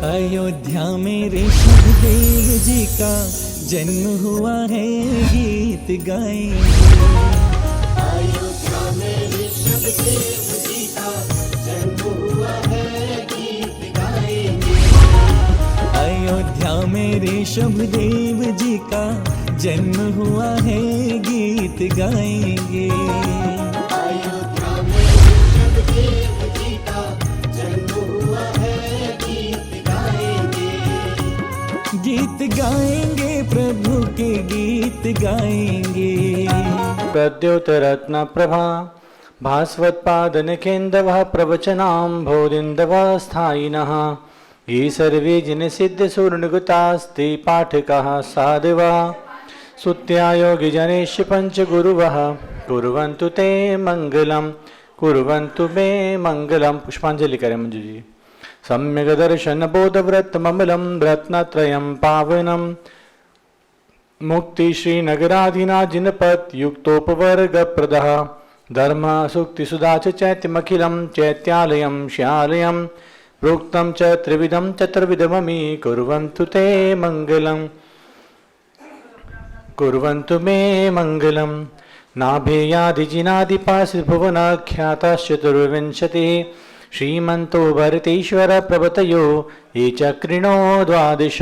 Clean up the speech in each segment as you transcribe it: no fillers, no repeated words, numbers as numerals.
अयोध्या में ऋषभ देव जी का जन्म हुआ है, गीत गाएंगे। अयोध्या में ऋषभ देव जी का जन्म हुआ है, गीत गाएंगे। अयोध्या में ऋषभ देव जी का जन्म हुआ है, गीत गाएंगे। अयोध्या में ऋषभ देव जी का जन्म हुआ है, गीत गाएंगे। गीत गाएंगे, प्रभु के गीत गाएंगे। प्रद्योतरत्न प्रभा भास्वत्पादनकेन्दवः प्रवचनाम्भोदिन्दवः स्थायिनः ये सर्वे जिनसिद्धसूर्णगुतास्ते पाठकाः साधवः सुत्यायोगिजनेश पञ्चगुरुवः कुर्वन्तु ते मङ्गलं कुर्वन्तु मे मङ्गलं। पुष्पांजलि करें मंजू जी। सम्यक दर्शन बोधव्रतममलं रत्नत्रयं पावनं मुक्ति श्रीनगराधिना जिनपत युक्तोपवर्गप्रदः धर्म सुक्ति सुधा चैत्यमखिलं चैत्यालयं श्यालयं प्रोक्तं च त्रिविधं चतुर्विधममि कुर्वन्तु ते मङ्गलं कुर्वन्तु मे मङ्गलं। नाभेयादिजिनादिपाशभुवनाख्यातश्चतुर्विंशतिः श्रीमन्तो भरतेश्वर प्रभृतयो ये चक्रिणो द्वादश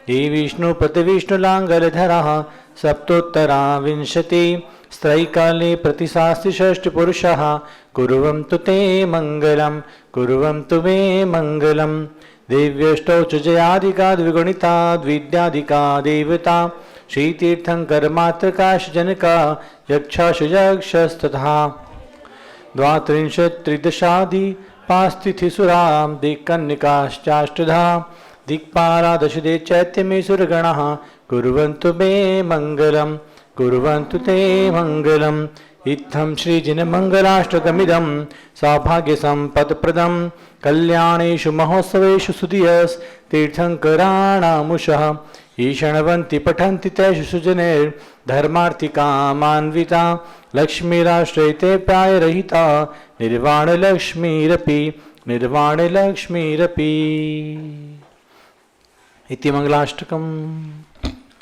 ये विष्णुपतिविष्णुलाङ्गलधरः सप्तोत्तरा विंशति स्त्रैकाले प्रतिशास्त्रिषष्टिपुरुषः कुर्वन्तु ते मङ्गलं कुर्वन्तु मे मङ्गलं। देव्यष्टौ च जयादिका द्विगुणिता द्विद्यादिका देवता श्रीतीर्थङ्करमात्रकाशजनका यक्षाशुयक्षस्तथा द्वात्रिंशत्त्रिदशादि पास्तिथिसुरां दिक्कन्निकाश्चाष्टधा दिक्पालादशदे चैत्यमे सुरगणः कुर्वन्तु मे मङ्गलं कुर्वन्तु ते मङ्गलम्। इत्थं श्रीजिनमङ्गलाष्टकमिदं सौभाग्यसम्पत्प्रदं कल्याणेषु महोत्सवेषु सुधियस्तीर्थङ्कराणामुषः ईषणवन्ति पठन्ति तेषु सुजनैर्धर्मार्थिकामान्विता लक्ष्मीराष्ट्रैते प्रायरहिता निर्वाणलक्ष्मीरपि निर्वाणलक्ष्मीरपि। इति मंगलाष्टकम।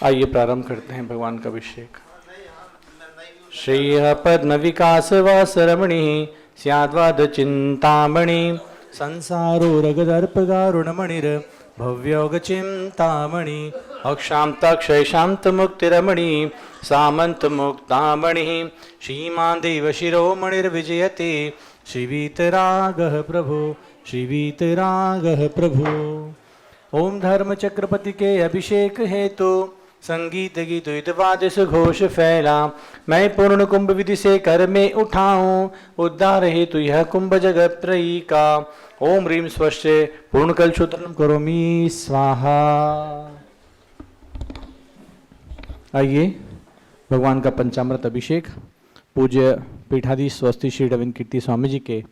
आइए प्रारंभ करते हैं भगवान का अभिषेक। श्रेय पद्म विकास वासरमणि स्याद्वाद चिंतामणि संसारो रगदर्पगारुणमणिर भव्योग चिंतामणि अक्षांत क्षय शांत मुक्तिरमणि सामंत मुक्तामणि श्रीमान देव शिरोमणिर्विजयते श्रीवीतरागः प्रभु श्रीवीतरागः प्रभु। ओम धर्म चक्रपति के अभिषेक हेतु संगीत गीत वाद्य सुघोष फैला मैं पूर्ण कुंभ विधि से कर में उठाऊं उद्धार हेतु यह कुंभ जगत त्रयी का। ओम ह्रीम स्वस्य पूर्ण कलशोधनम करोमि स्वाहा। आइए भगवान का पंचामृत अभिषेक पूज्य पीठाधीश स्वस्ति श्री रविंद्र कीर्ति स्वामी जी के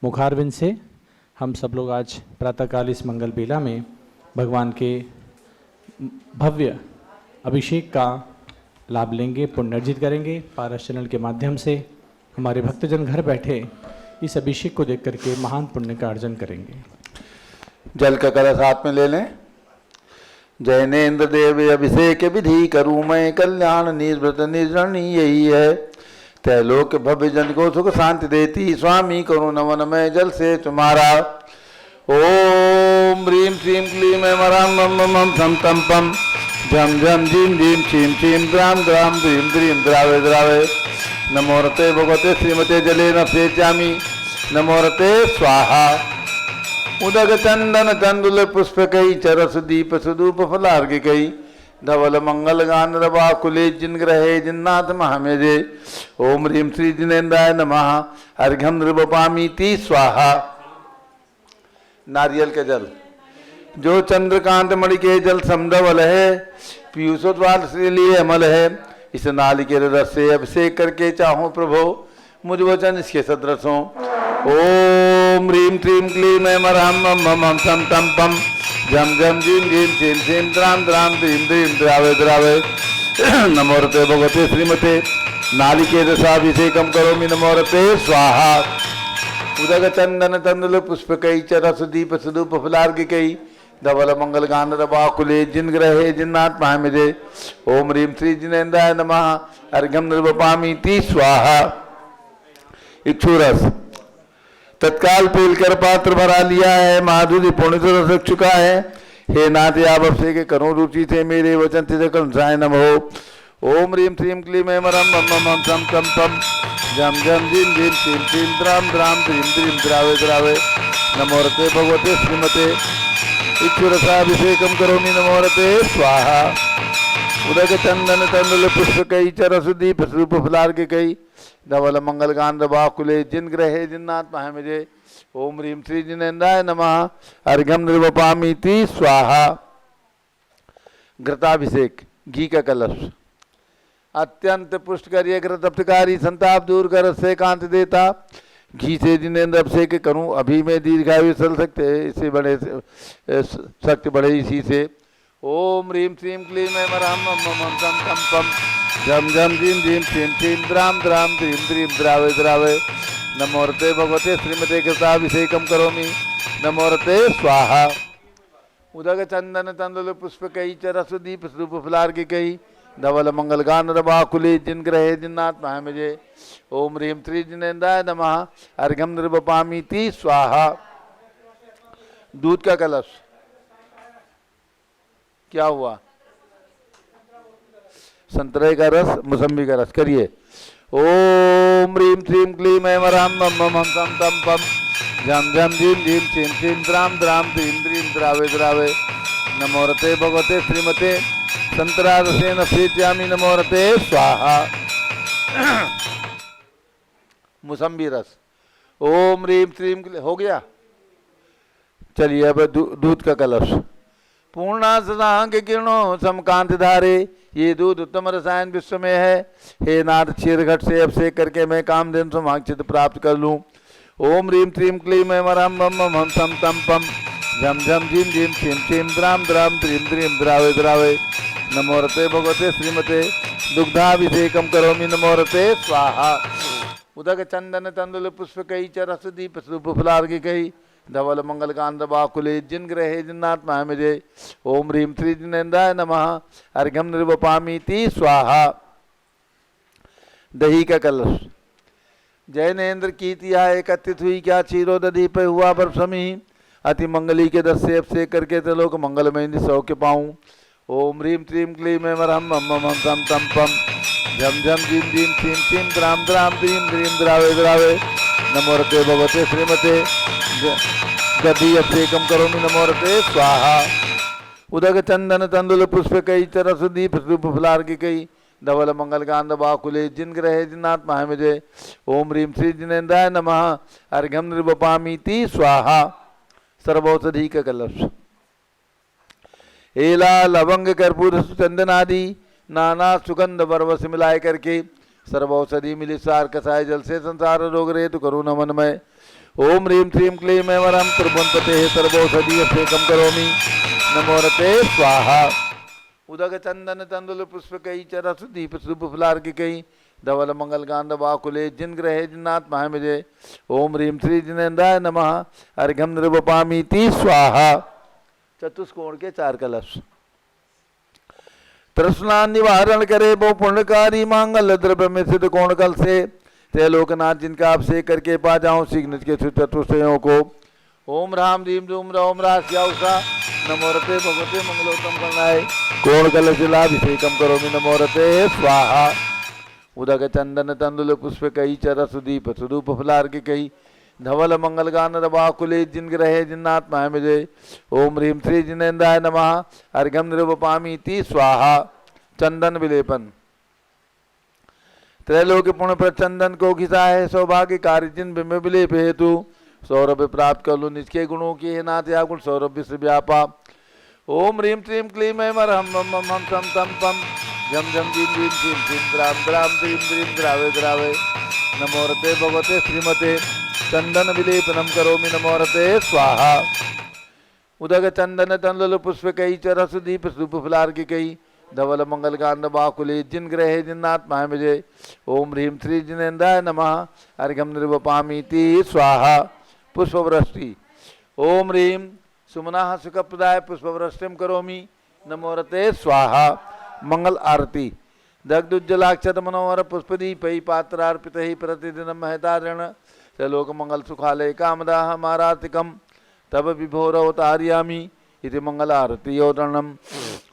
मुखारविंद से हम सब लोग आज प्रातःकाल इस मंगल बेला में भगवान के भव्य अभिषेक का लाभ लेंगे, पुण्य अर्जित करेंगे। पारस चैनल के माध्यम से हमारे भक्तजन घर बैठे इस अभिषेक को देख करके महान पुण्य का अर्जन करेंगे। जल का कलश हाथ में ले लें। जैनेन्द्र देव अभिषेक विधि करूँ मैं कल्याण निर्वृत निर्जनी यही है त्रैलोक भव्य जन को सुख शांति देती स्वामी करूँ नमन मैं जल से तुम्हारा। ओम ह्रीं श्रीं क्लीं ऐं मरां मम मम थम तम पम झम झम झीं झीं छीं छीं द्रां द्रां द्रीं द्रीं द्रावे द्रावे नमोरते भगवते श्रीमते जले न सेचामि नमोरते स्वाहा। उदक चंदन चंदुल पुष्पकै चरस दीप सुदूप फलार्घिकै धवल मंगल गान रवा कुले जिन ग्रहे जिन्नाथ महामेजे। ओम ह्रीं श्री जिनेन्द्राय नमः अर्घ्यं नृपपामीति स्वाहा। नारियल के जल जो चंद्रकांत मणि के जल समधवल है पीयूषोद्वार से लिए अमल है इस नालिकेर रस से अभिषेक करके चाहूँ प्रभु मुझ वचन इसके सदृशों। ओम ह्रीं श्रीं क्लीं ऐं मरां मम मम थम तम पम झम झम झीं झीं छीं छीं द्रां द्रां द्रीं द्रीं द्रावे द्रावे नमोरते भगवते श्रीमते नालिकेर रसाभिषेकं करोमि नमोरते स्वाहा। उदक चंदन तंदुल पुष्पकै च रसदीप सुदूप फलार्घिकै धवल मंगल गांधर बाकुले जिन ग्रहे जिन्नाथ महामिजे ओम ह्रीं श्री जिनेन्द्राय नमः अर्घ्यम निर्वपामीति स्वाहा। इक्षुरस तत्काल पीलकर पात्र भरा लिया है, माधुर्य पुण्य से रस चुका है। हे नाथ आप अभिषेक के करो रुचि से मेरे वचन तिरकंसाय नमो। ओम ह्रीं श्रीं क्लीं ऐं रं मम मम सम सम पम जम जम जिम जिम श्रीं श्रीं द्राम द्राम द्रीं द्रीं द्रावे द्रावे नमोरते भगवते श्रीमते इक्षुरसाभिषेकम करोमि नमोरते स्वाहा। उदक चंदन तंडुल पुष्प कई चरस दीप स्वरूप फलार के कई धवल मंगल गांध बाकुले जिन ग्रहे जिन्नाथ महामिजे ओम ह्रीं श्री जिनेन्द्राय नमः अर्घ्यम निर्वपामीति स्वाहा। घृताभिषेक घी का कलश अत्यंत पुष्ट करिए घृतप्तकारी संताप दूर कर से कांत देता घी से जिनेन्द्र अभिषेक करूं अभी में दीर्घायु चल सकते इससे बड़े शक्ति बढ़े इसी से। ओम ह्रीं श्रीं क्लीं ऐं रं मम सम सम पम झम झम झीं झीं श्रीं श्रीं द्राम द्राम द्रीं द्रीं द्रावे द्रावे नमोरते भगवते श्रीमते कृताभिषेकम करोमि नमोरते स्वाहा। उदक चंदन तंदुल पुष्प कई चरस दीप स्वरूप फलार की कई धवल मंगल गान बाकुले जिन ग्रहे जिन्नाथ महामिजे ओम ह्रीं श्री जिनेन्द्राय नमः अर्घ्यम निर्वपामीति स्वाहा। दूध का कलश क्या हुआ? संतरे का रस मौसम्बी का रस करिए। ओम ह्रीं श्रीं क्लीं ऐं रं मम सम तम पम झम झम झीं झीं श्रीं श्रीं द्राम द्राम द्रीं द्रीं द्रावे द्रावे नमोरते भगवते श्रीमते संतरा रसेन सेच्यामि नमोरते स्वाहा। मौसम्बी रस ओम ह्रीं श्रीं हो गया। चलिए अब दूध का कलश पूर्णा सदांग किरणों समकांत धारे ये दूध उत्तम रसायन विश्व में है। हे नाथ क्षीर घट से अभिषेक करके मैं कामधेनु समांक्षित प्राप्त कर लूं। ओम ह्रीं श्रीं क्लीं ऐं रं मम सम तम पम झम झम झीं झीं श्रीं श्रीं द्राम द्राम द्रीं द्रीं द्रावे द्रावे नमोरते भगवते श्रीमते दुग्धाभिषेकम करोमि नमोरते स्वाहा। उदक चंदन तंदुल पुष्प कई चरस दीप स्वरूप फलार की कई धवल मंगल कांद बाकुले जिन ग्रहे जिन्नाथ महामिजे ओम ह्रीं श्री जिनेन्द्राय नमः अर्घ्यम निर्वपामीति स्वाहा। दही का कलश जैनेन्द्र कीर्तिया एकत्रित हुई क्या क्षीरोदधि पे हुआ पर समी अति मंगली के दस से अभिषेक करके त्रिलोक मंगलमय सौख्य पाऊं। ओम ह्रीं श्रीं क्लीं ऐं रं मम सम तम पम झम झम झीं झीं श्रीं श्रीं द्राम द्राम द्रीं द्रीं द्रावे द्रावे नमोरते भगवते श्रीमते गदी अभिषेकम करोमि नमोरते स्वाहा। उदक चंदन तंदुल पुष्प कई चरस दीप स्वरूप फलार की कई धवल मंगल कांद बाकुले जिन ग्रहे जिन्नाथ महामिजे ओम ह्रीं श्री जिनेन्द्राय नमः अर्घ्यम निर्वपामीति स्वाहा। सर्वौषधि का कलश एला लवंग कर्पूर चंदन आदि नाना सुगंध बरवस मिलाए करके सर्वौषधि मिली सार कसाय जल से संसार रोग रहे तो करो नमन में। ओम ह्रीं श्रीं क्लीं ऐं रं त्रिभुवनपते सर्वौषधि अभिषेकम करोमि नमोरते स्वाहा। उदक चंदन तंदुल पुष्प कई चरस दीप स्वरूप फलार की कई धवल मंगल गांध बाकुले जिन ग्रहे जिन्नाथ महामिजे ओम ह्रीं श्री जिनेन्द्राय नमः अर्घ्यम निर्वपामीति स्वाहा। चतुष्कोण के चार कलश तृष्णा निवारण करे वो पुण्यकारी मांगल द्रव्य में सिद्ध कोण कल से त्रैलोकनाथ जिनका अभिषेक करके पा जाऊं शीघ्र के चतुष्टयों को। ओम राम रीम रूम रोम रास्याउषा नमोरते भगवते मंगलोत्तम करनाय कोण कलशिलाभिषेकम करोमि नमोरते स्वाहा। उदक चंदन तंदुल पुष्प कई चरस दीप स्वरूप फलार के कई धवल मंगल गान बाकुले जिन ग्रहे जिन्नाथ महामिजे ओम ह्रीं श्री जिनेन्द्राय नमः अर्घ्यम निर्वपामीति स्वाहा। चंदन विलेपन त्रैलोक पुण्य पर चंदन को घिसा है सौभाग्य कार्य जिन बिंब विलेप हेतु सौरभ प्राप्त कर लो निष्के गुणों की है नाथ या गुण सौरभ विश्व व्यापा। ओम ह्रीं श्रीं क्लीं ऐं रं मम सम तम पम झम झम झीं झीं श्रीं श्रीं द्राम द्राम द्रीं द्रीं द्रावे द्रावे नमोरते भगवते श्रीमते चंदन विलेपनम करोमि नमोरते स्वाहा। उदक चंदन तंदुल पुष्प कई चरस दीप स्वरूप फलार की कई धवल मंगल कांड बाकुले जिन ग्रहे जिन्नाथ महामिजे ओम ह्रीं श्री जिनेन्द्राय नमः अर्घ्यम निर्वपामीति स्वाहा। पुष्पवृष्टि ओम ह्रीं सुमना सुखप्रदाय पुष्पवृष्टिम करोमि नमोरते स्वाहा। मंगल आरती। दग्धुज्जलाक्षत मनोहर पुष्पदीपै पात्रार्पितैः प्रतिदिनं महतारण लोक मंगल सुखालय कामदाह मारातिकम तब विभोरवतारयामि इति मंगल आरती योदनम।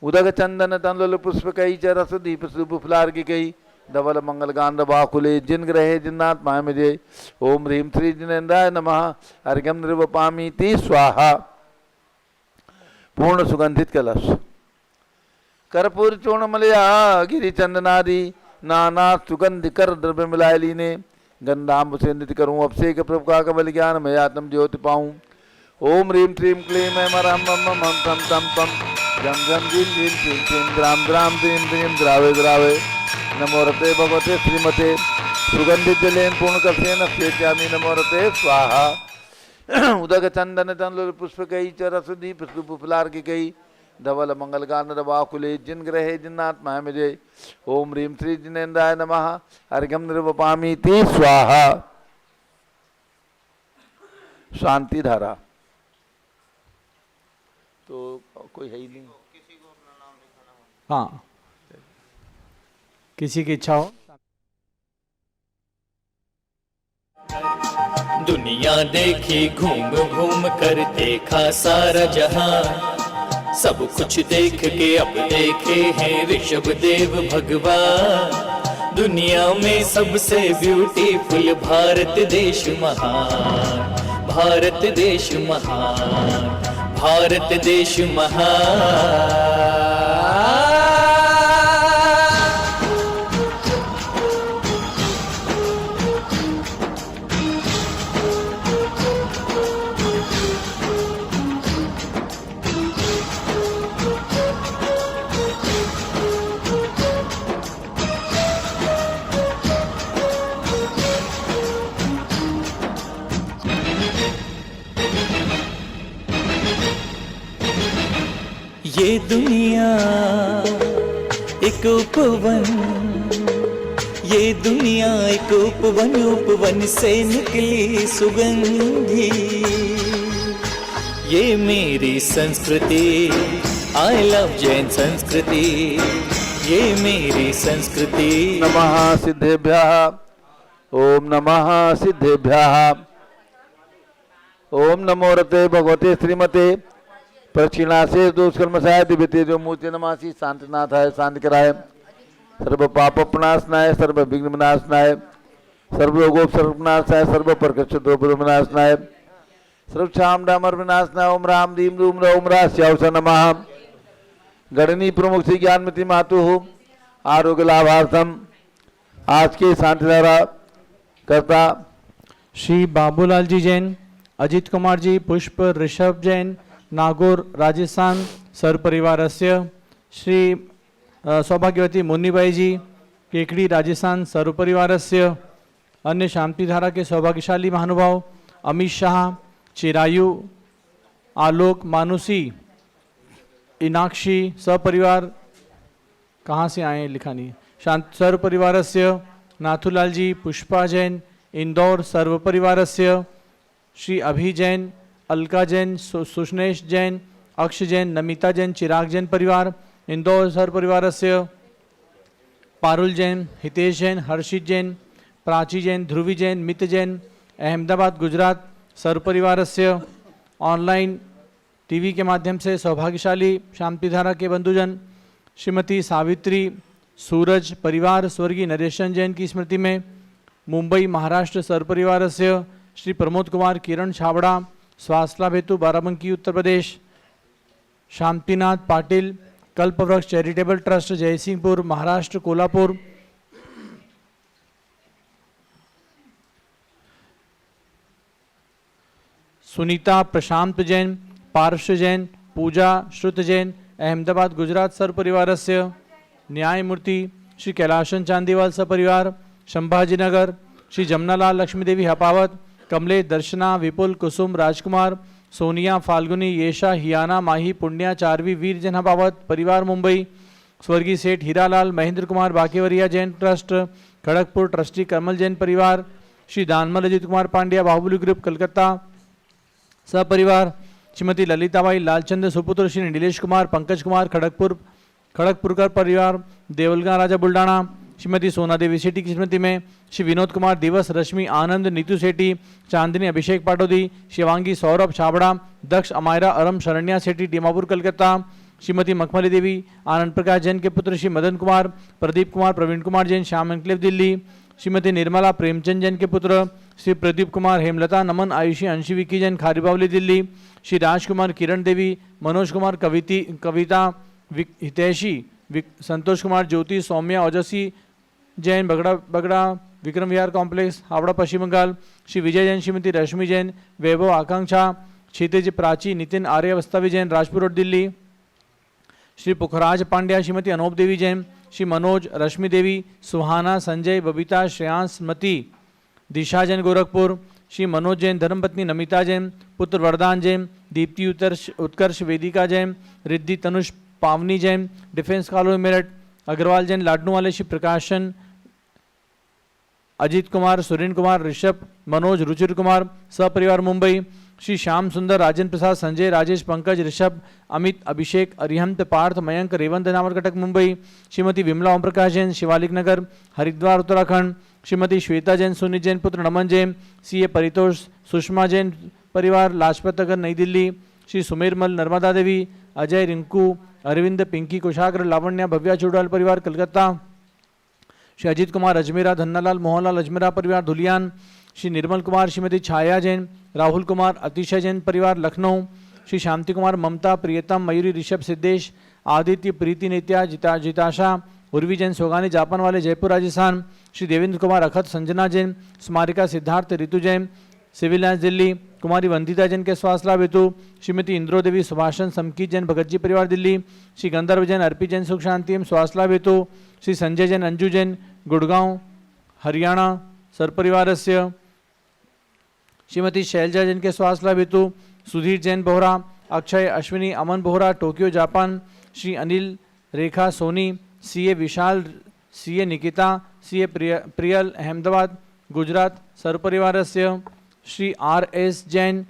उदक चंदन तंलुल पुष्पकै च रस दीप सुबुफलार्गिकै धवल मंगल गांध बाकुले जिन ग्रहे जिन्नाथ मामिजे। ओम ह्रीं श्री जिनेन्द्राय नमः अर्घ्यम निर्वपामीति स्वाहा। पूर्ण सुगंधित कलश। कर्पूर चूर्ण मलया गिरि चंदनादि नाना सुगंधि कर द्रव्य मिलाए लीने। गंधाम्ब से नित्य करूं अभिषेक प्रभु का कबल ज्ञान मैं आत्म ज्योति पाऊं। ओम ह्रीं श्रीं क्लीं मैं मरम मम मम तम तम तम जम जम जिम जिम जिम जिम द्राम द्राम द्रीम द्रीम द्रावे द्रावे नमोरते भगवते श्रीमते सुगंधित जलेन पूर्ण कसेन स्वेत्यामि नमोरते स्वाहा। उदक चंदन तंलुल पुष्पकै च रस दीप सुबुफलार्गिकै धवल मंगल गानद बाकुले जिन ग्रहे जिन्नाथ मामिजे। ओम ह्रीं श्री जिनेन्द्राय नमः अर्घ्यम निर्वपामीति स्वाहा। शांति धारा। तो कोई है ही नहीं। हाँ, किसी की इच्छा हो। दुनिया देखी घूम घूम कर देखा सारा जहां। सब कुछ देख के अब देखे हैं ऋषभ देव भगवान। दुनिया में सबसे ब्यूटीफुल भारत देश महान। भारत देश महान। भारत देश महान। ये दुनिया एक उपवन। ये दुनिया एक उपवन। उपवन से निकली सुगंधी। ये मेरी संस्कृति। आई लव जैन संस्कृति। ये मेरी संस्कृति। नमः सिद्धेभ्यः। ओम नमः सिद्धेभ्यः। ओम नमो रते भगवते श्रीमते प्रक्षिणा से दुष्कर्मसाय दिव्यते जो मूर्ति नमासी शांतिनाथाय शांति कराय सर्व पाप प्रणाशनाय सर्व विघ्न विनाशनाय सर्व रोगोपसर्गनाशाय सर्व प्रकृष्टोपनाशनाय सर्व क्षाम डामर विनाशनाय। ओम राम दीम रूम ओम रास्यावस नमः। गणनी प्रमुख श्री ज्ञानमती मातु हो आरोग्य लाभार्थम आज के शांतिधारा करता श्री बाबूलाल जी जैन, अजित कुमार जी, पुष्प ऋषभ जैन, नागौर राजस्थान सर्वपरिवारस्य। श्री सौभाग्यवती मुन्नीबाई जी, केकड़ी राजस्थान सर्वपरिवारस्य। अन्य शांतिधारा के सौभाग्यशाली महानुभाव अमित शाह, चिरायु, आलोक, मानुसी, इनाक्षी सपरिवार कहाँ से आए लिखा नहीं। शांत सर्वपरिवारस्य। नाथुलाल जी, पुष्पा जैन, इंदौर सर्वपरिवारस्य। श्री अभि जैन, अलका जैन, सुष्णेश जैन, अक्ष जैन, नमिता जैन, चिराग जैन परिवार इंदौर सर्वपरिवारस्य। पारुल जैन, हितेश जैन, हर्षित जैन, प्राची जैन, ध्रुवी जैन, मित जैन, अहमदाबाद गुजरात सर्वपरिवारस्य। ऑनलाइन टीवी के माध्यम से सौभाग्यशाली शांतिधारा के बंधुजन श्रीमती सावित्री सूरज परिवार स्वर्गीय नरेशन जैन की स्मृति में मुंबई महाराष्ट्र सर्वपरिवारस्य। श्री प्रमोद कुमार किरण छाबड़ा स्वास्थ्य लाभ हेतु बाराबंकी उत्तर प्रदेश। शांतिनाथ पाटिल कल्पवृक्ष चैरिटेबल ट्रस्ट जयसिंहपुर महाराष्ट्र कोल्हापुर। सुनीता प्रशांत जैन, पार्श्व जैन, पूजा श्रुत जैन, अहमदाबाद गुजरात सर्वपरिवारस्य। न्यायमूर्ति श्री कैलाशन चांदीवाल सपरिवार संभाजीनगर। श्री जमनालाल लक्ष्मीदेवी हपावत, कमलेश दर्शना, विपुल, कुसुम, राजकुमार, सोनिया, फाल्गुनी, येशा, हियाना, माही, पुण्या, चारवी, वीर जन हपावत परिवार मुंबई। स्वर्गीय सेठ हीरालाल, महेंद्र कुमार बाकेवरिया जैन ट्रस्ट खड़गपुर ट्रस्टी कमल जैन परिवार। श्री दानमल अजित कुमार पांड्या बाहुबली ग्रुप कलकत्ता सपरिवार। श्रीमती ललिताबाई लालचंद सुपुत्र श्री नीलेश कुमार पंकज कुमार खड़गपुरकर परिवार देवलगा राजा बुल्डाना। श्रीमती सोना देवी सेठी की स्मृति में श्री विनोद कुमार दिवस रश्मि आनंद नीतू सेठी चांदनी अभिषेक पाटोदी शिवांगी सौरभ छाबड़ा दक्ष अमायरा अरम शरण्या सेठी दीमापुर कलकत्ता। श्रीमती मखमली देवी आनंद प्रकाश जैन के पुत्र श्री मदन कुमार प्रदीप कुमार प्रवीण कुमार जैन श्याम एनक्लेव दिल्ली। श्रीमती निर्मला प्रेमचंद जैन के पुत्र श्री प्रदीप कुमार हेमलता नमन आयुषी अंशी विकी जैन खारीबावली दिल्ली। श्री राजकुमार किरण देवी मनोज कुमार कविता हितैषी संतोष कुमार ज्योति सौम्या ओजस्वी जैन बगड़ा विक्रम विहार कॉम्प्लेक्स हावड़ा पश्चिम बंगाल। श्री विजय जैन श्रीमती रश्मि जैन वैभव आकांक्षा क्षितिज प्राची नितिन आर्य वस्तावी जैन राजपुर रोड दिल्ली। श्री पुखराज पांड्या श्रीमती अनूप देवी जैन श्री मनोज रश्मि देवी सुहाना संजय बबीता श्रेयांश मती दिशा जैन गोरखपुर। श्री मनोज जैन धर्मपत्नी नमिता जैन पुत्र वरदान जैन दीप्ति उत्कर्ष वेदिका जैन रिद्धि तनुष पावनी जैन डिफेंस कॉलोनी मेरठ। अग्रवाल जैन लाडनू वाले श्री प्रकाशन अजीत कुमार सुरेंद्र कुमार ऋषभ मनोज रुचिर कुमार सपरिवार मुंबई। श्री श्याम सुंदर राजेंद्र प्रसाद संजय राजेश पंकज ऋषभ अमित अभिषेक अरिहंत पार्थ मयंक रेवंत नामरकटक मुंबई। श्रीमती विमला ओम प्रकाश जैन शिवालिक नगर हरिद्वार उत्तराखंड। श्रीमती श्वेता जैन सुनीत जैन पुत्र नमन जैन सीए परितोष सुषमा जैन परिवार लाजपत नगर नई दिल्ली। श्री सुमेरमल नर्मदा देवी अजय रिंकू अरविंद पिंकी कुशाग्र लावण्या भव्या चौडाल परिवार कलकत्ता। श्री अजीत कुमार अजमेरा धन्नालाल मोहनलाल अजमेरा परिवार धुलियान। श्री निर्मल कुमार श्रीमती छाया जैन राहुल कुमार अतिशय जैन परिवार लखनऊ। श्री शांति कुमार ममता प्रियतम मयूरी ऋषभ सिद्धेश आदित्य प्रीति नित्या जिताशा उर्वी जैन सोगानी जापान वाले जयपुर राजस्थान। श्री देवेंद्र कुमार अखत संजना जैन स्मारिका सिद्धार्थ ऋतु जैन सिविल लाइन्स दिल्ली। कुमारी वंदिता जैन के स्वास्थ्य लाभ हेतु श्रीमती इंद्रो देवी सुभाषन समकीत जैन भगत जी परिवार दिल्ली। श्री गंधर्व जैन अर्पी जैन सुख शांति एवं स्वास्थ्य लाभ हेतु श्री संजय जैन अंजू जैन गुड़गांव हरियाणा सरपरिवारस्य। श्रीमती शैलजा जैन के स्वास्थ्य लाभ हेतु Sudhir Jain Bohra Akshay Ashwini Aman Bohra Tokyo Japan. Shri Anil Rekha Soni CA Vishal CA Nikita CA Priyal Ahmedabad Gujarat सरपरिवारस्य। श्री आर एस जैन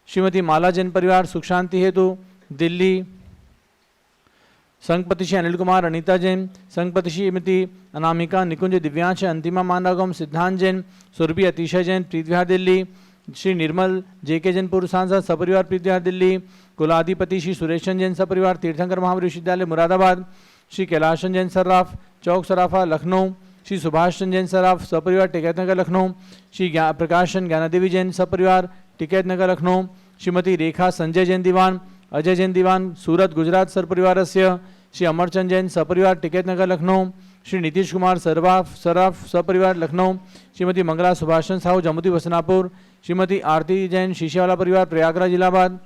श्रीमती माला जैन परिवार सुख शांति हेतु दिल्ली। संघपति श्री अनिल कुमार अनीता जैन संघपति श्रीमती अनामिका निकुंज दिव्यांश अंतिमा मानगम सिद्धांत जैन सुरभि अतिशय जैन प्रीत विहार दिल्ली। श्री निर्मल जेके जैन पूर्व सांसद सपरिवार प्रीत विहार दिल्ली। कुलाधिपति श्री सुरेशन जैन सपरिवार तीर्थंकर महावीर विश्वविद्यालय मुरादाबाद। श्री कैलाशन जैन सर्राफ चौक सराफा लखनऊ। श्री सुभाष चंद्र जैन सराफ सपरिवार टिकैत नगर लखनऊ। श्री प्रकाशन ज्ञानादेवी जैन सपरिवार टिकैत नगर लखनऊ। श्रीमती रेखा संजय जैन दीवान अजय जैन दीवान सूरत गुजरात सरपरिवारस्य। श्री अमरचंद जैन सपरिवार टिकैत नगर लखनऊ। श्री नीतीश कुमार सराफ सपरिवार लखनऊ। श्रीमती मंगला सुभाषन साहू जमुती वसनापुर। श्रीमती आरती जैन शीशेवाला परिवार Prayagraj Allahabad.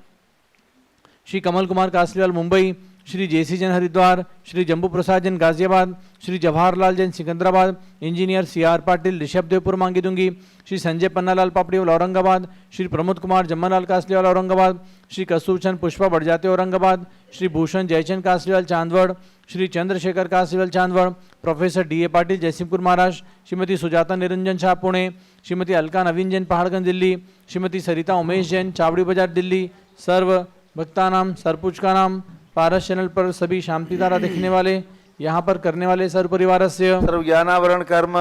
Shri Kamal Kumar Kasliwal Mumbai. Shri J C Jain Haridwar. Shri Jambu Prasad Jain Ghaziabad. Shri Jawaharlal Jain Secunderabad. Engineer C R Patil Rishabhdevpur मांगी दूंगी। Shri Sanjay Pannalal Papdiwal Aurangabad. Shri Pramod Kumar Jammanlal Kasliwal Aurangabad. Shri Kasturchand Pushpa Badjate Aurangabad. Shri Bhushan Jaychand Kasliwal Chandwad. Shri Chandrashekhar Kasliwal Chandwad. Professor D A Patil Jaysingpur Maharashtra. Shrimati Sujata Niranjan Shah Pune. Shrimati Alka Naveen Jain Paharganj Delhi. Shrimati Sarita Umesh Jain चावड़ी बाजार दिल्ली। सर्व भक्तानाम सरपुचका नाम पारस चैनल पर सभी शांति धारा देखने वाले यहाँ पर करने वाले सर्व परिवार से सर्व ज्ञानावरण कर्म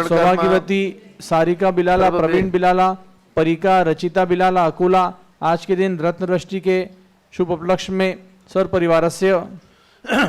सौभाग्यवती सारिका बिलाला प्रवीण बिलाला परिका रचिता बिलाला अकुला आज के दिन रत्न वृष्टि के शुभ उपलक्ष्य में सर्व परिवार से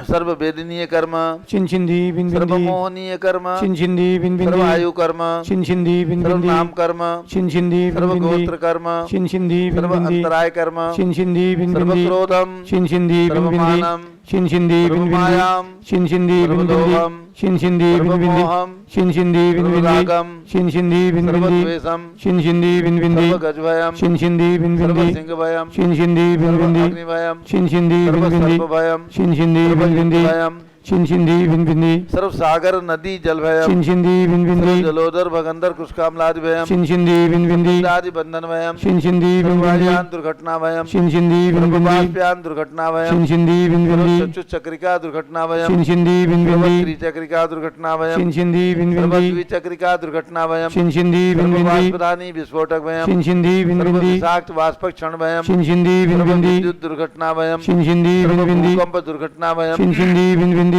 सर्व वेदनीय कर्म चिंचिंदी सर्व मोहनीय कर्म चिंचिंदी सर्व आयु कर्म चिंचिंदी सर्व नाम कर्म चिंचिंदी सर्व गोत्र कर्म चिंचिंदी सर्व अंतराय कर्म चिंचिंदी सर्व क्रोधम चिंचिंदी सर्व मानम चिंचिंदी सर्व मायाम चिंचिंदी सर्व दोहम चिंचिंदी सर्व मोहम चिंचिंदी सर्व रागम चिंचिंदी सर्व द्वेषम चिंचिंदी सर्व गजभयम चिंचिंदी सर्व सिंहभयम चिंचिंदी सर्व अग्निभयम चिंचिंदी सर्व सर्पभयम चिंचिंदी सर्व युद्धभयम छिन छिंदी भिन भिंदी सर्व सागर नदी जल भयम छिन छिंदी भिन भिंदी जलोदर भगंदर कुशकामलादि भयम छिन छिंदी भिन भिंदी आदि बंधन भयम छिन छिंदी भिन भिंदी सर्वयान दुर्घटना भयम छिन छिंदी भिन भिंदी सर्वपाप्यान दुर्घटना भयम छिन छिंदी भिन भिंदी चक्षु चक्रिका दुर्घटना भयम छिन छिंदी भिन भिंदी त्रिचक्रिका दुर्घटना भयम छिन छिंदी भिन भिंदी द्विचक्रिका दुर्घटना भयम छिन छिंदी भिन भिंदी प्रधानी विस्फोटक भयम छिन छिंदी भिन भिंदी विषाक्त वाष्पक क्षण भयम छिन छिंदी भिन भिंदी विद्युत दुर्घटना भयम छिन छिंदी भिन भिंदी भूकंप दुर्घटना भयम छिन छिंदी भिन भिंदी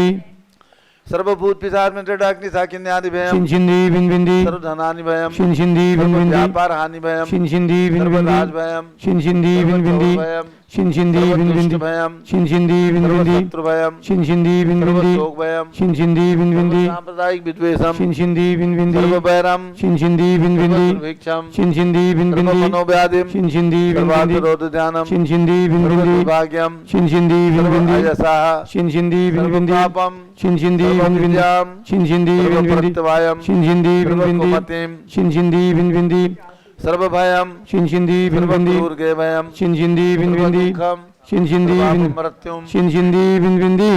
सर्वभूत पिशाच में डाग्नि साकिन्यादि भयम छिन छिंदी भिन भिंदी सर्वधनानि भयम छिन छिंदी भिन भिंदी व्यापार हानि भयम छिन छिंदी भिन सर्वराज भिंदी भयम छिन छिंदी भिन भिंदी भयम छिन छिंदी भिन भिंदी भयम छिन छिंदी भिन भिंदी शत्रु भयम छिन छिंदी भिन भिंदी शोक भयम छिन छिंदी भिन भिंदी सांप्रदायिक विद्वेषम छिन छिंदी भिन भिंदी सर्वभैरम छिन छिंदी भिन भिंदी दुर्भिक्षम छिन छिंदी भिन भिंदी मनोव्याधिम छिन छिंदी भिन भिंदी सर्वार्थरोध ध्यानम छिन छिंदी भिन भिंदी भाग्यम छिन छिंदी भिन भिंदी अयसाह छिन छिंदी भिन भिंदी पापम छिन छिंदी भिन भिंदी छिन छिंदी भिन भिंदी प्रत्यवायम छिन छिंदी भिन भिंदी कुमतिम छिन छिंदी भिन भिंदी सर्वभयम छिन छिंदी भिन भिंदी दुर्गे भयम छिन छिंदी भिन भिंदी दुःखम छिन छिंदी भिन मृत्युम छिन छिंदी भिन भिंदी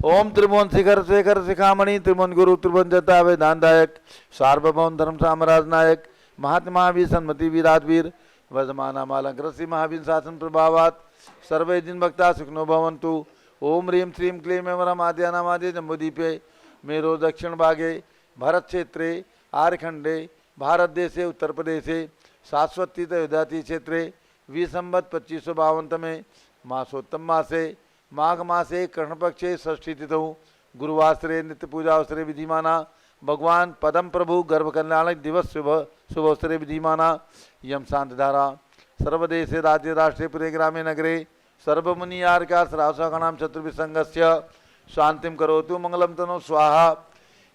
ओम त्रिभुवन शिखर शेखर शिखामणि त्रिभुवन गुरु त्रिभुवन जता वेदांतायक सार्वभौम धर्म साम्राज्य नायक महात्मा वीर सन्मति वीराजवीर वर्धमाना मालंकृषि महावीर शासन प्रभावात सर्वे जिन भक्ता सुखनो भवन्तु ओम ह्रीं श्रीं क्लीं एवं आद्यानामादे जम्बूदीपे मेरो दक्षिण भागे भारत क्षेत्रे आर्यखंडे भारत देशे उत्तर प्रदेशे शाश्वती तयोदाति क्षेत्रे विसंवत 2552 में मासोत्तम मासे माघ मासे कृष्णपक्षे षष्ठी तिथौ गुरुवासरे नित्य पूजा अवसरे विधिमाना भगवान पदम प्रभु गर्भ कल्याण दिवस शुभ अवसरे विधिमाना यम शांतिधारा सर्वदेशे राज्य राष्ट्रे पुरे ग्रामे नगरे सर्वमुनि आर्का श्रावसागणाम चतुर्विसंगस्य शांतिम करोतु मंगलम तनो स्वाहा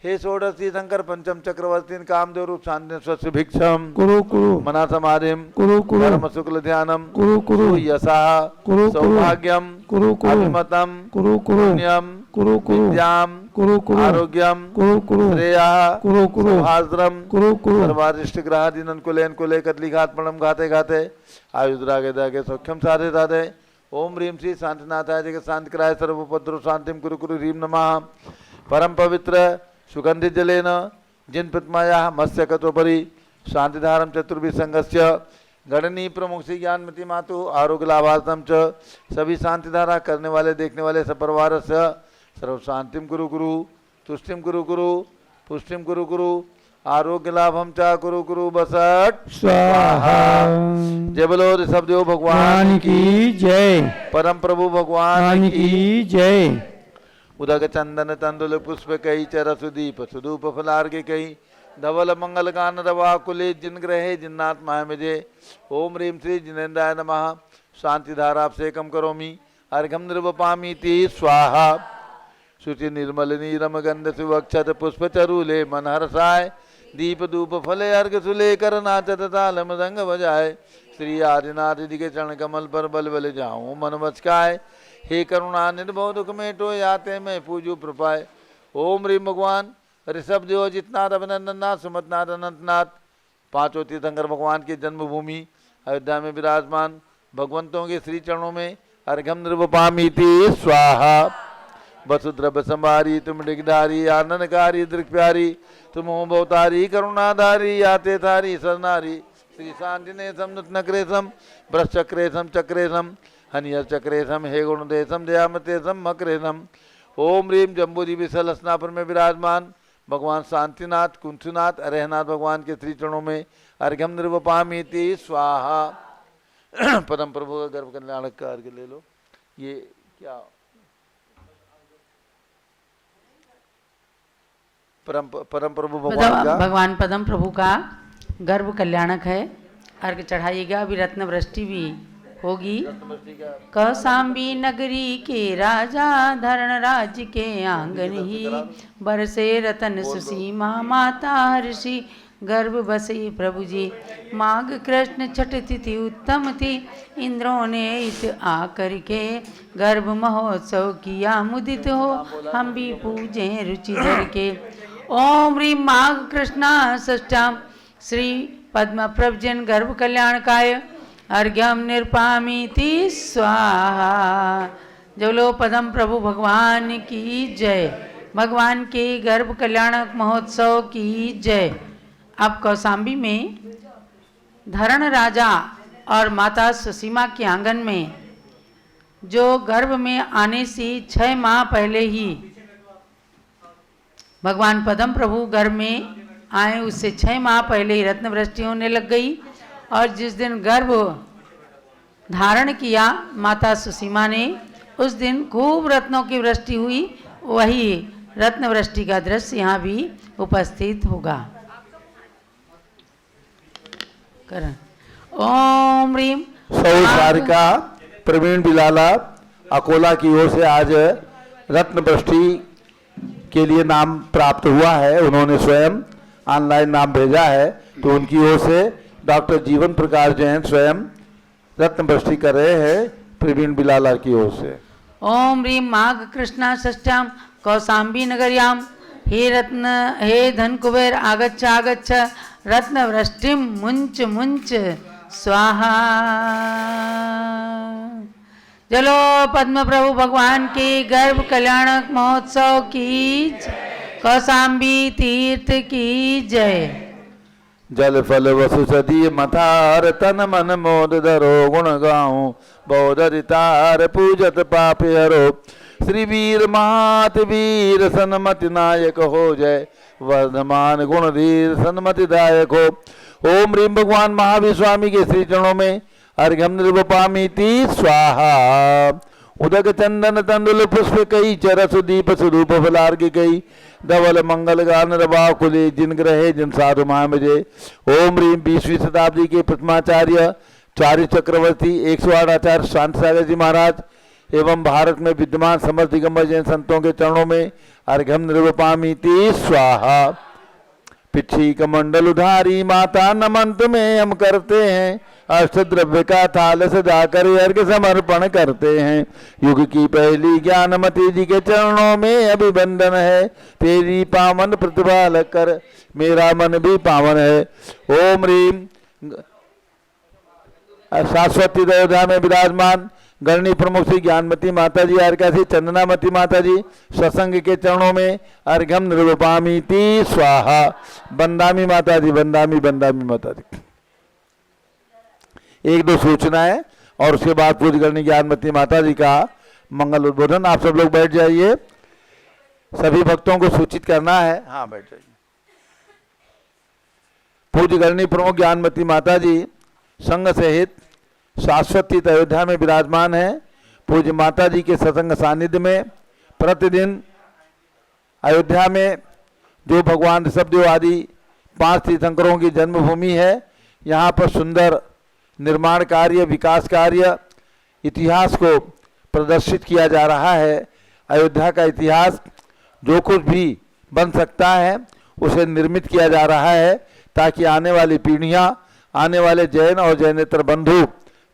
हे षोडशी शंकर पंचम चक्रवर्ती कामदेव रूप शांति स्वस्य भिक्षम कुरु कुरु मना समाधिम कुरु कुरु धर्म शुक्ल ध्यानम कुरु कुरु यशा कुरु कुरु सौभाग्यम कुरु कुरु अभिमतम कुरु कुरु पुण्यम कुरु कुरु विद्याम कुरु कुरु आरोग्यम कुरु कुरु श्रेया कुरु कुरु सौहास्त्रम कुरु कुरु सर्वारिष्ट ग्रह दिनन कुलेन कुले कदली घात पणम घाते घाते आयुद्रागे दागे सौख्यम साधे साधे ओम ह्रीं श्री शांतिनाथाय जगत शांति कराय सर्वोपद्रव शांतिम कुरु कुरु ह्रीं नमः परम पवित्र सुगंधित जलेन जिन प्रतिमाया मत्स्य कतोपरि शांतिधारम चतुर्विसंगस्य गणनी प्रमुख श्री ज्ञानमती मातु आरोग्य लाभार्थम च सभी शांतिधारा करने वाले देखने वाले सपरिवार से सर्व शांतिम कुरु कुरु तुष्टिम कुरु कुरु पुष्टिम कुरु कुरु आरोग्य लाभम चा कुरु कुरु बसट स्वाहा जय बोलो ऋषभ देव भगवान भगवान की जय परम प्रभु भगवान भगवान की की जय उदक चंदन तंदुल पुष्प कई चर सुदीप सुदूप फलार्घ्य कई धवल मंगल गान रवा कुले जिन ग्रहे जिन्नात्मा मिजे ओम ह्रीं श्री जिनेन्द्राय नमः शांतिधारा अभिषेकम करोमि अर्घम निर्वपामि ती स्वाहा शुचि निर्मल नीरम गंध सुवक्षत पुष्प चरूले मन हर्षाय दीप धूप फले अर्घ सुले कर नाचत ताल मृदंग बजाए श्री आदिनाथ जी के चरण कमल पर बल बल जाऊं मन बचकाए हे करुणा निर्भव दुख मेटो याते मैं पूजू प्रपाय ओम ह्रीं भगवान ऋषभ देव जितनाथ अभिनंदननाथ सुमतनाथ अनंतनाथ पांचों तीर्थंकर भगवान की जन्मभूमि अयोध्या में विराजमान भगवंतों के श्री चरणों में अर्घम निर्वपामीति स्वाहा वसुद्रभ संभारी तुम डिगधारी आनंदकारी दृक् प्यारी तुम हो भवतारी करुणाधारी याते थारी सरनारी श्री शांतिने सम नक्रेशम ब्रश्चक्रेशम चक्रेशम हनियर चक्रेशम हे गुणदेशम दयामतेशम मकरेशम ओम ह्रीं जम्बूजी विशल स्नापर में विराजमान भगवान शांतिनाथ कुंथुनाथ अरहनाथ भगवान के श्री चरणों में अर्घम निर्वपामीति स्वाहा परम प्रभु का गर्भ कल्याण का अर्घ ले लो। ये क्या परम प्रभु भगवान पदम प्रभु का गर्भ कल्याणक है। अर्घ चढ़ाइएगा। अभी रत्न वृष्टि भी होगी। कौशाम्बी नगरी के राजा धरण राज्य के आंगन ही बरसे रतन सुसीमा माता हर्षि गर्भ बसे प्रभु जी। माघ कृष्ण छठ तिथि उत्तम थी इंद्रों ने इत आकर के गर्भ महोत्सव किया मुदित हो हम भी पूजे रुचि धर के। ओम ह्रीं माघ कृष्णा षष्ठाम श्री पद्म प्रभजन गर्भ कल्याणकाय अर्घ्यम निर्पामीति स्वाहा। जो लो पदम प्रभु भगवान की जय। भगवान के गर्भ कल्याणक महोत्सव की जय। अब कौसाम्बी में धरण राजा और माता सुसीमा के आंगन में जो गर्भ में आने से 6 माह पहले ही भगवान पदम प्रभु गर्भ में आए, उससे 6 माह पहले ही रत्न वृष्टि होने लग गई। और जिस दिन गर्भ धारण किया माता सुसीमा ने, उस दिन खूब रत्नों की वृष्टि हुई। वही रत्न वृष्टि का दृश्य यहाँ भी उपस्थित होगा। करण ओम ह्रीम सारिका प्रवीण बिलाला अकोला की ओर से आज रत्न वृष्टि के लिए नाम प्राप्त हुआ है। उन्होंने स्वयं ऑनलाइन नाम भेजा है, तो उनकी ओर से डॉक्टर जीवन प्रकाश जैन स्वयं रत्न वृष्टि कर रहे हैं प्रवीण बिलाला की ओर से। ओम ह्रीम माघ कृष्णा षष्ठ्याम कौसाम्बी नगर्याम हे रत्न हे धन कुबेर आगच्छ आगच्छ रत्न वृष्टिम मुंच मुंच स्वाहा। चलो पद्म प्रभु भगवान के गर्भ कल्याणक महोत्सव की कौसाम्बी तीर्थ की जय। जल फल वसु सदी मथार तन मन मोद धरो गुण गाऊं बौद्धरितार पूजत पाप हरो। श्री वीर मात वीर सन्मति नायक हो जय वर्धमान गुण धीर सन्मति दायक हो। ओम ह्रीम भगवान महावीर स्वामी के श्री चरणों में अर्घ्यम निर्वपामीति स्वाहा। उदक चंदन तंडुल पुष्प कई चरस दीप स्वरूप फलार्घ्य कई धवल मंगल गान रवा कुले जिन ग्रहे जिन साधु महामजे। ओम ह्रीम 20वीं शताब्दी के प्रथमाचार्य चार्य चक्रवर्ती 108 आचार्य शांत सागर जी महाराज एवं भारत में विद्यमान समर्थ दिगंबर जैन संतों के चरणों में अर्घ्यम निर्वपामीति स्वाहा। पिछी कमंडल उधारी माता नमंत में हम करते हैं, अष्ट द्रव्य का थाल सजाकर अर्घ्य समर्पण करते हैं। युग की पहली ज्ञानमती जी के चरणों में अभिवंदन है, तेरी पावन प्रतिभा कर मेरा मन भी पावन है। ओम ह्रीम शाश्वती अयोध्या में विराजमान गणनी प्रमुख श्री ज्ञानमती माता जी अर्घ्य चंदनामती माता जी सत्संग के चरणों में अर्घ्यम निर्वपामीति स्वाहा। बंदामी माता जी बंदामी बंदामी माता जी। एक दो सूचनाएं और उसके बाद पूज्य गणनी ज्ञानमती माता जी का मंगल उद्बोधन। आप सब लोग बैठ जाइए, सभी भक्तों को सूचित करना है। हाँ बैठ जाइए। पूज्य गणनी प्रमुख ज्ञानमती माता जी संघ सहित शाश्वती अयोध्या में विराजमान है। पूज्य माता जी के सत्संग सानिध्य में प्रतिदिन अयोध्या में जो भगवान ऋषभदेव आदि 5 तीर्थंकरों की जन्मभूमि है, यहाँ पर सुंदर निर्माण कार्य विकास कार्य इतिहास को प्रदर्शित किया जा रहा है। अयोध्या का इतिहास जो कुछ भी बन सकता है उसे निर्मित किया जा रहा है, ताकि आने वाली पीढ़ियाँ आने वाले जैन और जैनेतर बंधु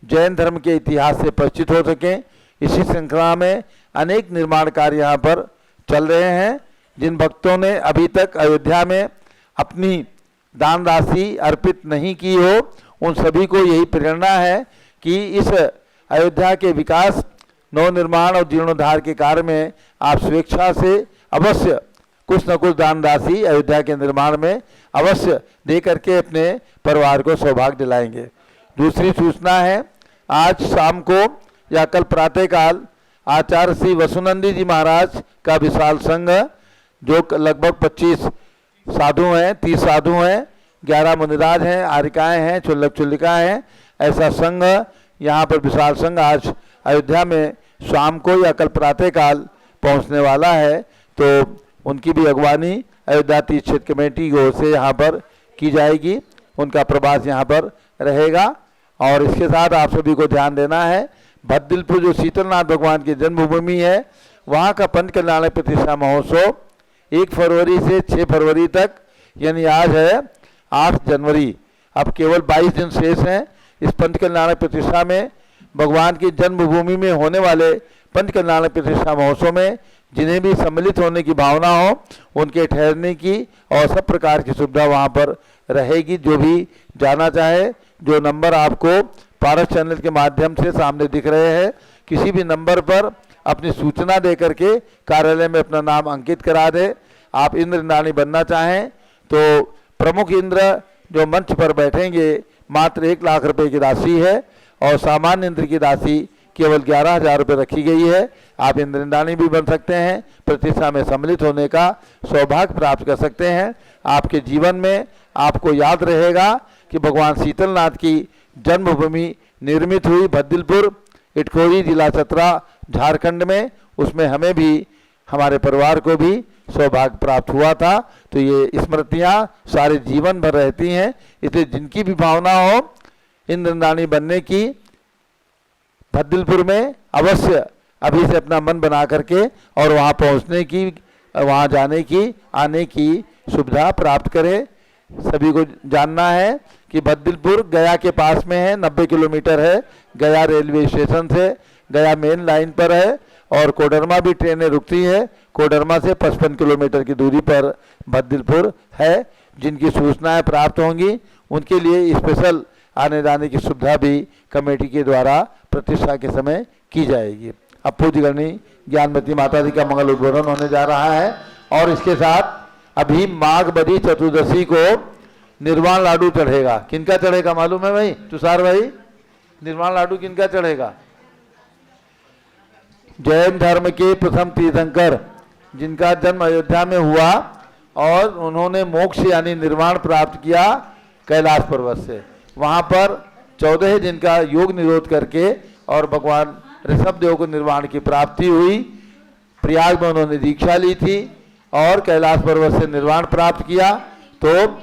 जैन धर्म के इतिहास से परिचित हो सकें। इसी श्रृंखला में अनेक निर्माण कार्य यहाँ पर चल रहे हैं। जिन भक्तों ने अभी तक अयोध्या में अपनी दान राशि अर्पित नहीं की हो, उन सभी को यही प्रेरणा है कि इस अयोध्या के विकास नवनिर्माण और जीर्णोद्धार के कार्य में आप स्वेच्छा से अवश्य कुछ न कुछ दान राशि अयोध्या के निर्माण में अवश्य दे करके अपने परिवार को सौभाग्य दिलाएंगे। दूसरी सूचना है, आज शाम को या कल प्रातःकाल आचार्य श्री वसुनंदी जी महाराज का विशाल संघ, जो लगभग 25 साधु हैं, 30 साधु हैं, 11 मुनिराज हैं, आरिकाएँ हैं, चुल्लक चुल्लिकाएँ हैं, ऐसा संघ यहाँ पर विशाल संघ आज अयोध्या में शाम को या कल प्रातःकाल पहुँचने वाला है। तो उनकी भी अगवानी अयोध्या तीर्थ क्षेत्र कमेटी की ओर से यहाँ पर की जाएगी। उनका प्रवास यहाँ पर रहेगा। और इसके साथ आप सभी को ध्यान देना है, भद्दिलपुर जो शीतलनाथ भगवान की जन्मभूमि है, वहाँ का पंच कल्याण प्रतिष्ठा महोत्सव 1 फरवरी से 6 फरवरी तक, यानी आज है 8 जनवरी, अब केवल 22 दिन शेष हैं। इस पंच कल्याण प्रतिष्ठा में भगवान की जन्मभूमि में होने वाले पंच कल्याण प्रतिष्ठा महोत्सव में जिन्हें भी सम्मिलित होने की भावना हो, उनके ठहरने की और सब प्रकार की सुविधा वहाँ पर रहेगी। जो भी जाना चाहे, जो नंबर आपको पारस चैनल के माध्यम से सामने दिख रहे हैं, किसी भी नंबर पर अपनी सूचना दे करके कार्यालय में अपना नाम अंकित करा दे। आप इंद्र इंद्राणी बनना चाहें तो प्रमुख इंद्र जो मंच पर बैठेंगे मात्र 1 लाख रुपए की राशि है और सामान्य इंद्र की राशि केवल 11,000 रुपये रखी गई है। आप इंद्र इंद्राणी भी बन सकते हैं, प्रतिष्ठा में सम्मिलित होने का सौभाग्य प्राप्त कर सकते हैं। आपके जीवन में आपको याद रहेगा कि भगवान शीतलनाथ की जन्मभूमि निर्मित हुई भद्दिलपुर, इटखोरी, जिला चतरा, झारखंड में। उसमें हमें भी, हमारे परिवार को भी सौभाग्य प्राप्त हुआ था। तो ये स्मृतियाँ सारे जीवन भर रहती हैं। इसलिए जिनकी भी भावना हो इंद्र इंद्राणी बनने की, भद्दिलपुर में अवश्य अभी से अपना मन बना करके और वहाँ पहुँचने की, वहाँ जाने की, आने की सुविधा प्राप्त करें। सभी को जानना है कि भद्दिलपुर गया के पास में है, 90 किलोमीटर है गया रेलवे स्टेशन से, गया मेन लाइन पर है और कोडरमा भी ट्रेनें रुकती है। कोडरमा से 55 किलोमीटर की दूरी पर भद्दिलपुर है। जिनकी सूचनाएं प्राप्त होंगी उनके लिए स्पेशल आने जाने की सुविधा भी कमेटी के द्वारा प्रतिष्ठा के समय की जाएगी। अब पूज्य गणी ज्ञानमती माता जी का मंगल उद्बोधन होने जा रहा है और इसके साथ अभी माघ बदी चतुर्दशी को निर्वाण लाडू चढ़ेगा। किनका चढ़ेगा मालूम है भाई? तुषार भाई, निर्वाण लाडू किनका चढ़ेगा? जैन धर्म के प्रथम तीर्थंकर जिनका जन्म अयोध्या में हुआ और उन्होंने मोक्ष यानी निर्वाण प्राप्त किया कैलाश पर्वत से। वहाँ पर 14 जिनका योग निरोध करके और भगवान ऋषभ देव को निर्वाण की प्राप्ति हुई। प्रयाग में उन्होंने दीक्षा ली थी और कैलाश पर्वत से निर्वाण प्राप्त किया। तो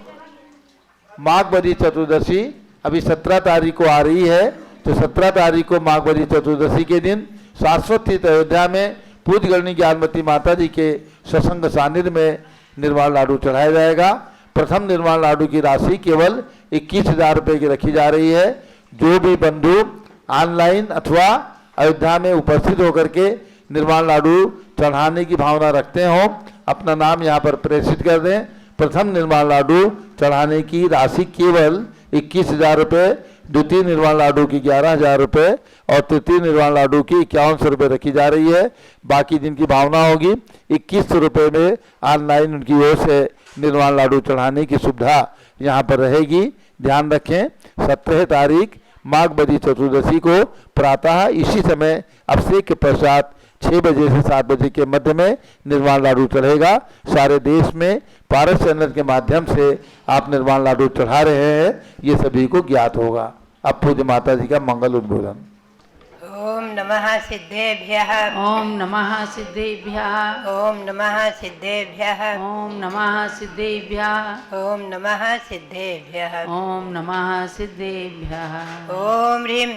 माघ बदी चतुर्दशी अभी 17 तारीख को आ रही है। तो 17 तारीख को माघ बदी चतुर्दशी के दिन शाश्वत तीर्थ अयोध्या में पूज्य गणी ज्ञानमती माता जी के सत्संग सानिध्य में निर्वाण लाडू चढ़ाया जाएगा। प्रथम निर्वाण लाडू की राशि केवल 21,000 रुपये की रखी जा रही है। जो भी बंधु ऑनलाइन अथवा अयोध्या में उपस्थित होकर के निर्वाण लाडू चढ़ाने की भावना रखते हो, अपना नाम यहाँ पर प्रेषित कर दें। प्रथम निर्वाण लाडू चढ़ाने की राशि केवल 21,000 रुपये, द्वितीय निर्वाण लाडू की 11,000 रुपये और तृतीय निर्वाण लाडू की 5100 रुपये रखी जा रही है। बाकी जिनकी भावना होगी 2100 रुपये में ऑनलाइन उनकी ओर से निर्वाण लाडू चढ़ाने की सुविधा यहाँ पर रहेगी। ध्यान रखें 17 तारीख माघ बदी चतुर्दशी को प्रातः इसी समय अभिषेक के पश्चात 6 बजे से 7 बजे के मध्य में निर्वाण लाडू चढ़ेगा। सारे देश में पारस चैनल के माध्यम से आप निर्वाण लाडू चढ़ा रहे हैं, ये सभी को ज्ञात होगा। अब पूज्य माता जी का मंगल उद्बोधन। ओम नमः सिद्धेभ्यः। ओम नमः सिद्धेभ्यः। ओम नमः सिद्धेभ्यः। ओम नमः सिद्धेभ्यः। ओम नमः सिद्धेभ्यः। ओम नमः सिद्धेभ्यः। ओम ह्रीं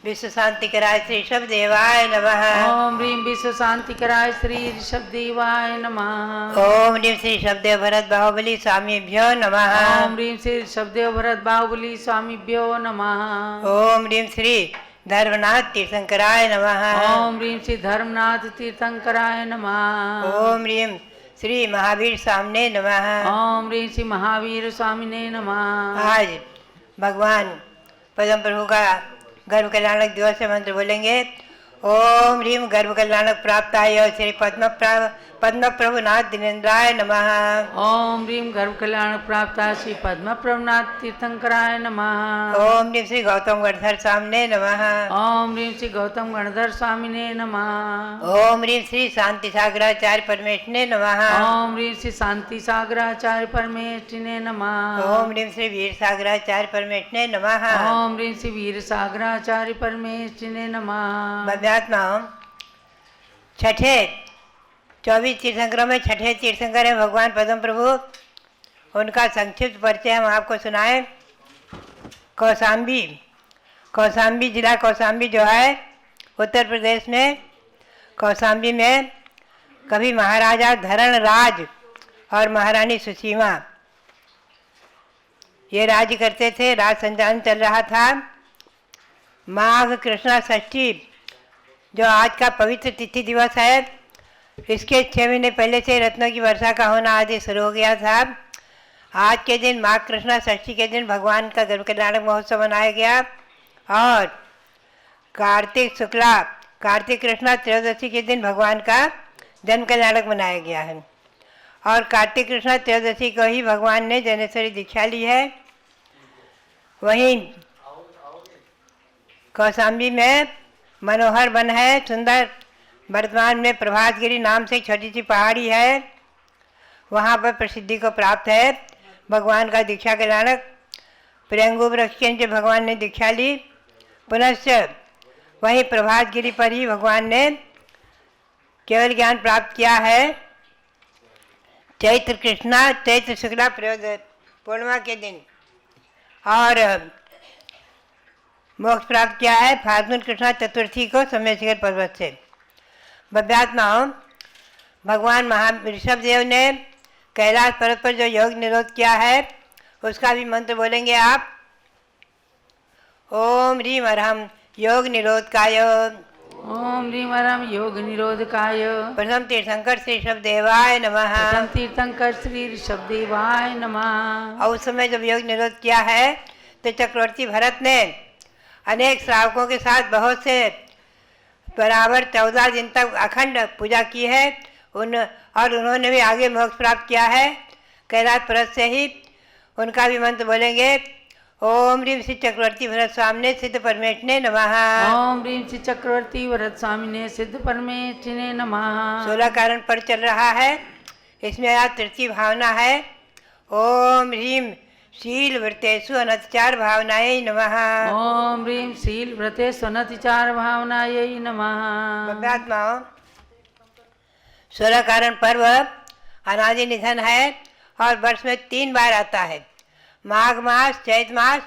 विश्व शांति कराय श्री ऋषभ देवाय नमः। ओम ह्रीं विश्व शांति कराय श्री ऋषभ देवाय नमः। ओम ह्रीं श्री ऋषभदेव भरत बाहुबली स्वामीभ्यो नमः। ओम ह्रीं श्री ऋषभदेव भरत बाहुबली स्वामीभ्यो नमः। ओम ह्रीं श्री धर्मनाथ तीर्थंकराय नमः। ओम ह्रीं श्री धर्मनाथ तीर्थंकराय नमः। ओम ह्रीं श्री महावीर सामने नमः। ओम ह्रीं श्री महावीर स्वामिने नमः। आज भगवान पदम प्रभु का गर्भ कल्याणक दिवस से मंत्र बोलेंगे। ओम ह्रीं गर्भ कल्याणक प्राप्ताय श्री पद्म प्रभुनाथ दिनेन्द्राय नमः। ओम ह्रीं गर्भ कल्याण प्राप्त श्री पद्म प्रभुनाथ तीर्थंकराय नमः। ओम ह्रीं श्री गौतम गणधर सामने नमः। ओम ह्रीं श्री गौतम गणधर स्वामिने नमः। ओम ह्रीं श्री शांति सागराचार्य परमेश्वरने नमः। ओम ह्रीं श्री शांति सागराचार्य परमेष्ठिने नमः। ओम ह्रीं श्री वीर सागराचार्य परमेष्ठने नमः। ओम ह्रीं श्री वीर सागराचार्य परमेष्ठिने नमः। बद्यात्मा छठे 24 तीर्थंकरों में छठे तीर्थंकर है भगवान पद्म प्रभु। उनका संक्षिप्त परिचय हम आपको सुनाएं। कौशाम्बी जिला कौशाम्बी जो है उत्तर प्रदेश में, कौशाम्बी में कभी महाराजा धरणराज और महारानी सुसीमा ये राज्य करते थे। राज संचालन चल रहा था। माघ कृष्णा षष्ठी जो आज का पवित्र तिथि दिवस है, इसके 6 महीने पहले से रत्नों की वर्षा का होना आदि शुरू हो गया था। आज के दिन माघ कृष्णा षष्ठी के दिन भगवान का गर्भ कल्याणक महोत्सव मनाया गया और कार्तिक शुक्ला कार्तिक कृष्णा त्रयोदशी के दिन भगवान का जन्म कल्याणक मनाया गया है। और कार्तिक कृष्णा त्रयोदशी को ही भगवान ने जैनेश्वरी दीक्षा ली है। वहीं कौशाम्बी में मनोहर वन है, सुंदर। वर्तमान में प्रभातगिरी नाम से छोटी सी पहाड़ी है, वहाँ पर प्रसिद्धि को प्राप्त है भगवान का दीक्षा कल्याणक। प्रियंगु वृक्ष के नीचे भगवान ने दीक्षा ली। पुनश्च वहीं प्रभातगिरी पर ही भगवान ने केवल ज्ञान प्राप्त किया है। चैत्र कृष्णा चैत्र शुक्ला पूर्णिमा के दिन, और मोक्ष प्राप्त किया है फाल्गुन कृष्णा चतुर्थी को समय पर्वत से। बभ्यात्माओं, भगवान ऋषभ देव ने कैलाश पर्वत पर जो योग निरोध किया है उसका भी मंत्र बोलेंगे आप। ओम ह्रीम अरहम योग निरोधकाय, ओम ह्रीम अरहम योग निरोधकाय, प्रथम तीर्थंकर श्री ऋषभ देवाय नमः। प्रथम तीर्थंकर श्री ऋषभ देवाय नमः। और उस समय जब योग निरोध किया है तो चक्रवर्ती भरत ने अनेक श्रावकों के साथ बहुत से बराबर 14 दिन तक अखंड पूजा की है और उन्होंने भी आगे मोक्ष प्राप्त किया है कैलाश पर्वत से ही। उनका भी मंत्र बोलेंगे। ओम ह्रीम श्री चक्रवर्ती भरत स्वामी ने सिद्ध परमेष्ठिने नमः। ओम ह्रीम श्री चक्रवर्ती भरत स्वामी ने सिद्ध परमेष्ठिने नमः। 16 कारण पर चल रहा है, इसमें आज तृतीय भावना है। ओम ह्रीम शील व्रतेषु अनतिचार भावनायै नमः। ओम ह्रीम शील व्रतेषु अनतिचार भावनायै नमः। बभ्यात्माओं, 16 कारण पर्व अनादि निधन है और वर्ष में 3 बार आता है, माघ मास, चैत मास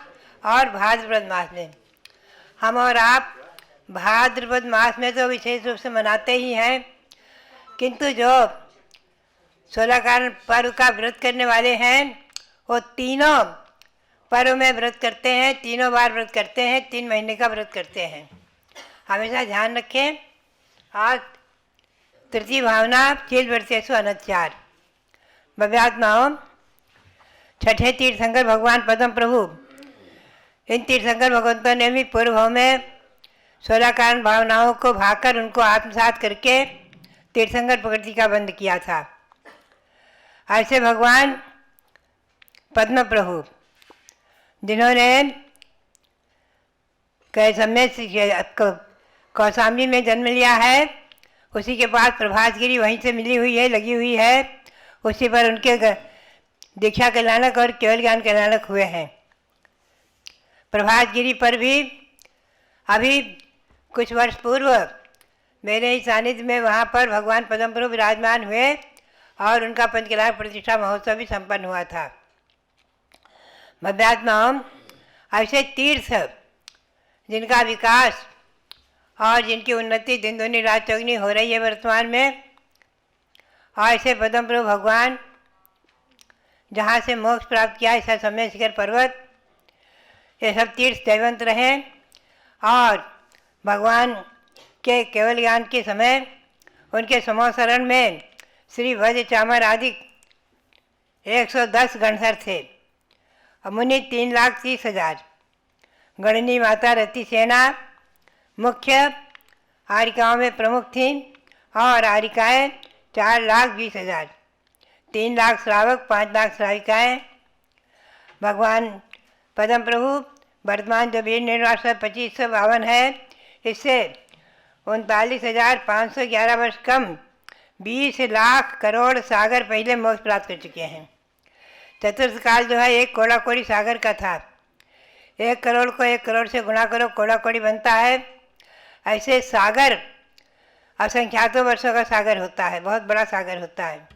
और भाद्रपद मास में। हम और आप भाद्रपद मास में तो विशेष रूप से मनाते ही हैं, किंतु जो 16 कारण पर्व का व्रत करने वाले हैं वो तीनों पर्व में व्रत करते हैं, तीनों बार व्रत करते हैं, 3 महीने का व्रत करते हैं। हमेशा ध्यान रखें। आज तृतीय भावना शील व्रतेषु अनतिचार। भव्यात्माओं, छठे तीर्थंकर भगवान पद्म प्रभु, इन तीर्थंकर भगवंतों ने भी पूर्व भाव में 16 कारण भावनाओं को भाकर उनको आत्मसात करके तीर्थंकर प्रकृति का बंध किया था। ऐसे भगवान पद्म प्रभु जिन्होंने कौशाम्बी में जन्म लिया है, उसी के पास प्रभातगिरी वहीं से मिली हुई है, लगी हुई है, उसी पर उनके दीक्षा कल्याणक और केवल ज्ञान कल्याणक हुए हैं। प्रभातगिरी पर भी अभी कुछ वर्ष पूर्व मेरे ही सानिध्य में वहाँ पर भगवान पद्म प्रभु विराजमान हुए और उनका पंचकल्याण प्रतिष्ठा महोत्सव भी संपन्न हुआ था। भव्यात्माओं, ऐसे तीर्थ जिनका विकास और जिनकी उन्नति दिन दूनी रात चौगुनी हो रही है वर्तमान में, और ऐसे पद्म प्रभु भगवान जहाँ से मोक्ष प्राप्त किया, ऐसा समय शिखर पर्वत, ये सब तीर्थ दैवंत रहें और भगवान के केवल ज्ञान के समय उनके समोसरण में श्री वज्र चामर आदि 110 गणधर थे और मुनि 3,30,000। गणनी माता रति सेना मुख्य आरिकाओं में प्रमुख थीं और आरिकाएँ 4,20,000, 3 लाख श्रावक, 5 लाख श्राविकाएँ। भगवान पद्म प्रभु वर्तमान जो वीर निर्वास 2552 है, इससे 39,511 वर्ष कम 20 लाख करोड़ सागर पहले मोक्ष प्राप्त कर चुके हैं। चतुर्थ काल जो है 1 कोड़ा कोड़ी सागर का था। 1 करोड़ को 1 करोड़ से गुणा करो, कोड़ा कोड़ी बनता है। ऐसे सागर असंख्यातों वर्षों का सागर होता है, बहुत बड़ा सागर होता है।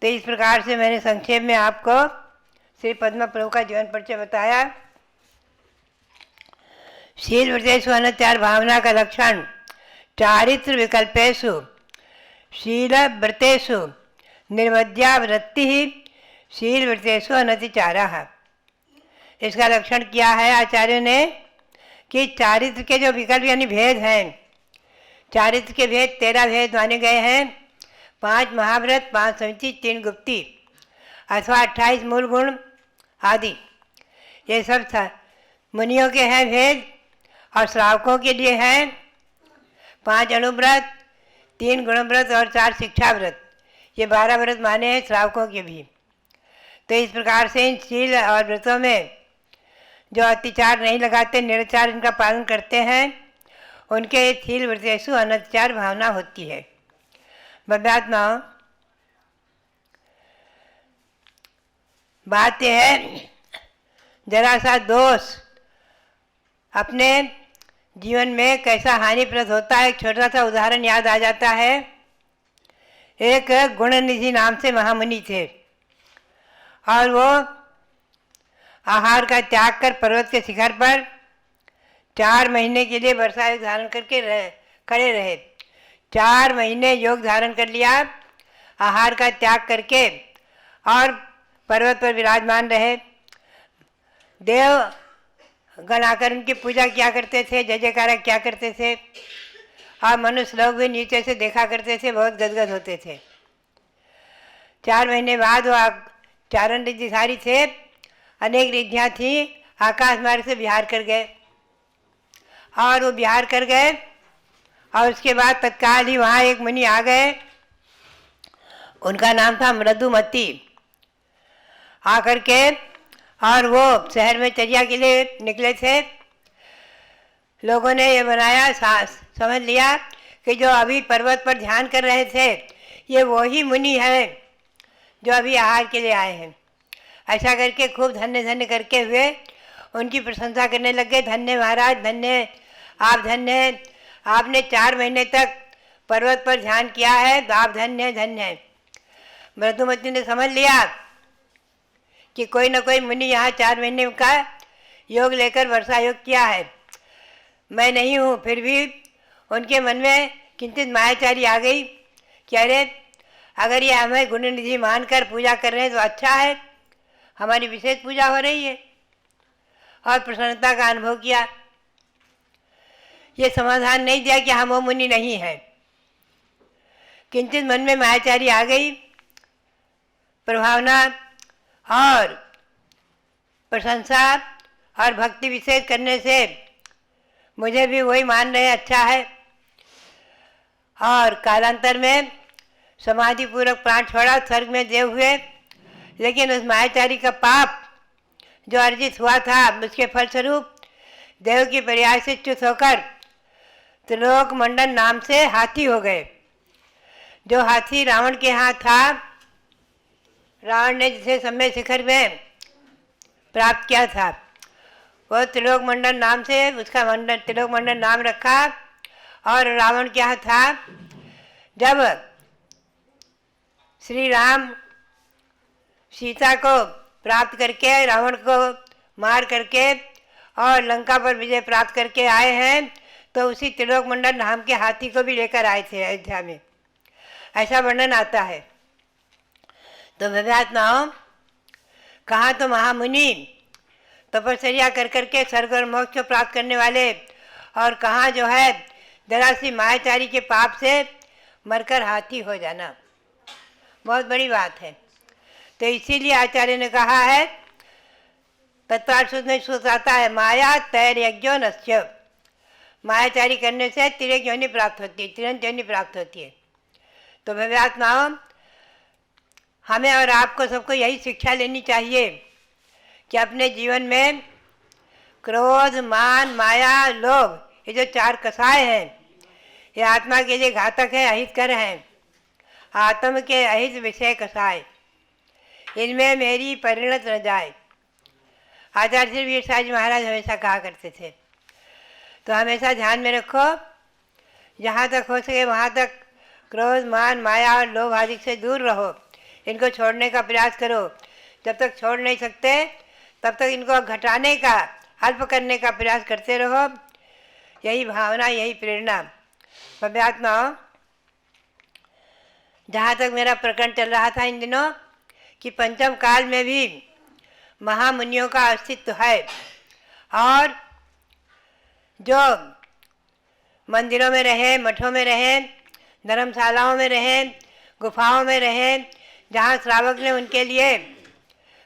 तो इस प्रकार से मैंने संक्षेप में आपको श्री पद्म प्रभु का जीवन परिचय बताया। शील व्रतेषु अनतिचार भावना का लक्षण चारित्र विकल्पेषु शील व्रतेषु निर्वज्या वृत्ति ही शील व्रतेषु अनतिचारः। इसका लक्षण किया है आचार्यों ने कि चारित्र के जो विकल्प यानी भेद हैं, चारित्र के भेद 13 भेद माने गए हैं। 5 महाव्रत, 5 समिति, 3 गुप्ती अथवा 28 मूल गुण आदि, ये सब मुनियों के हैं भेद और श्रावकों के लिए हैं 5 अणुव्रत, 3 गुणव्रत और 4 शिक्षा व्रत, ये 12 व्रत माने हैं श्रावकों के भी। तो इस प्रकार से इन शील और व्रतों में जो अत्याचार नहीं लगाते, निराचार इनका पालन करते हैं, उनके शील व्रतेषु अनत्याचार भावना होती है। भव्यात्माओं, बात यह है, जरा सा दोष अपने जीवन में कैसा हानिप्रद होता है, एक छोटा सा उदाहरण याद आ जाता है। एक गुणनिधि नाम से महामुनि थे और वो आहार का त्याग कर पर्वत के शिखर पर 4 महीने के लिए वर्षा योग धारण करके खड़े रहे। 4 महीने योग धारण कर लिया, आहार का त्याग करके, और पर्वत पर विराजमान रहे। देव गण आकर उनकी पूजा किया करते थे, जय जयकारा किया करते थे, और मनुष्य लोग भी नीचे से देखा करते थे, बहुत गदगद होते थे। 4 महीने बाद वो चारण रिद्धिधारी थे, अनेक रिद्धियाँ थी, आकाश मार्ग से बिहार कर गए। और वो बिहार कर गए और उसके बाद तत्काल ही वहाँ एक मुनि आ गए, उनका नाम था मृदुमती। आकर के और वो शहर में चर्या के लिए निकले थे। लोगों ने ये बनाया, समझ लिया कि जो अभी पर्वत पर ध्यान कर रहे थे, ये वही मुनि है जो अभी आहार के लिए आए हैं। ऐसा करके खूब धन्य धन्य करके हुए उनकी प्रशंसा करने लगे। धन्य महाराज, धन्य आप, धन्य आपने 4 महीने तक पर्वत पर ध्यान किया है, तो आप धन्य धन्य। मृदुमती ने समझ लिया कि कोई न कोई मुनि यहाँ 4 महीने का योग लेकर वर्षा योग किया है, मैं नहीं हूँ। फिर भी उनके मन में किंचित मायाचारी आ गई कि अरे अगर ये हमें गुणनिधि मानकर पूजा कर रहे हैं तो अच्छा है, हमारी विशेष पूजा हो रही है, और प्रसन्नता का अनुभव किया। ये समाधान नहीं दिया कि हम वो मुनि नहीं हैं। किंचित मन में मायाचारी आ गई, प्रभावना और प्रशंसा और भक्ति विशेष करने से मुझे भी वही मान रहे, अच्छा है। और कालांतर में समाधि पूर्वक प्राण छोड़ा, स्वर्ग में देव हुए। लेकिन उस मायाचारी का पाप जो अर्जित हुआ था, उसके फलस्वरूप देव की पर्याय से च्युत होकर त्रिलोक मंडन नाम से हाथी हो गए। जो हाथी रावण के यहाँ था, रावण ने जिसे समय शिखर में प्राप्त किया था, वो त्रिलोक मंडन नाम से उसका त्रिलोक मंडन नाम रखा। और रावण क्या था, जब श्री राम सीता को प्राप्त करके, रावण को मार करके और लंका पर विजय प्राप्त करके आए हैं, तो उसी त्रिलोक मंडन नाम के हाथी को भी लेकर आए थे अयोध्या में, ऐसा वर्णन आता है। तो भव्यात्माओं, कहाँ तो महामुनि तपस्या कर करके स्वर्ग और मोक्ष को प्राप्त करने वाले, और कहाँ जो है जरा सी मायाचारी के पाप से मरकर हाथी हो जाना, बहुत बड़ी बात है। तो इसीलिए आचार्य ने कहा है, तत्वार्थ में सूत्र आता है, माया तैर्यज्ञो नस्य, मायाचारी करने से तिर्यक योनि प्राप्त होती है, तिरंत योनि प्राप्त होती है। तो भव्यात्माओं, हमें और आपको सबको यही शिक्षा लेनी चाहिए कि अपने जीवन में क्रोध, मान, माया, लोभ, ये जो 4 कसाय हैं, ये आत्मा के लिए घातक है, अहितकर हैं। आत्म के अहित विषय कसाय, इनमें मेरी परिणत न जाए, आचार्य श्री वीर साहब जी महाराज हमेशा कहा करते थे। तो हमेशा ध्यान में रखो, जहाँ तक हो सके वहाँ तक क्रोध, मान, माया और लोभ आदि से दूर रहो, इनको छोड़ने का प्रयास करो। जब तक छोड़ नहीं सकते तब तक इनको घटाने का, अल्प करने का प्रयास करते रहो। यही भावना, यही प्रेरणा। भव्यात्माओं, जहाँ तक मेरा प्रकरण चल रहा था इन दिनों कि पंचम काल में भी महामुनियों का अस्तित्व है, और जो मंदिरों में रहे, मठों में रहे, धर्मशालाओं में रहे, गुफाओं में रहे, जहाँ श्रावक ने उनके लिए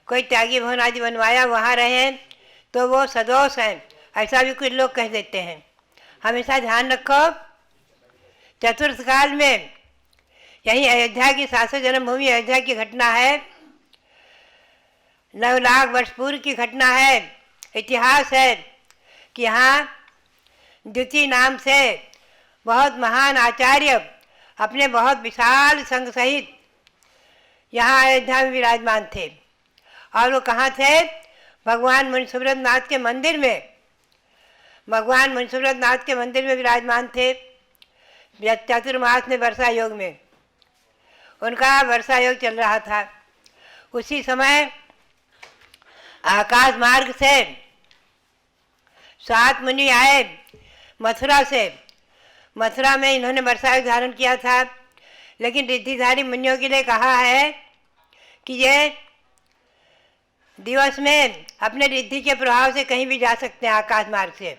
कोई त्यागी भवन आदि बनवाया वहाँ रहे, तो वो सदोष हैं, ऐसा भी कुछ लोग कह देते हैं। हमेशा ध्यान रखो चतुर्थ काल में यही अयोध्या की सासों जन्मभूमि अयोध्या की घटना है। 9 लाख वर्ष पूर्व की घटना है। इतिहास है कि यहाँ द्युति नाम से बहुत महान आचार्य अपने बहुत विशाल संघ सहित यहाँ अयोध्या में विराजमान थे। और वो कहाँ थे? भगवान मुनिसुब्रत नाथ के मंदिर में। भगवान मुनिसुब्रत नाथ के मंदिर में विराजमान थे चातुर्मास में, वर्षा योग में। उनका वर्षा योग चल रहा था। उसी समय आकाश मार्ग से 7 मुनि आए मथुरा से। मथुरा में इन्होंने वर्षा योग धारण किया था, लेकिन रिद्धिधारी मुनियों के लिए कहा है कि ये दिवस में अपने रिद्धि के प्रभाव से कहीं भी जा सकते हैं आकाश मार्ग से,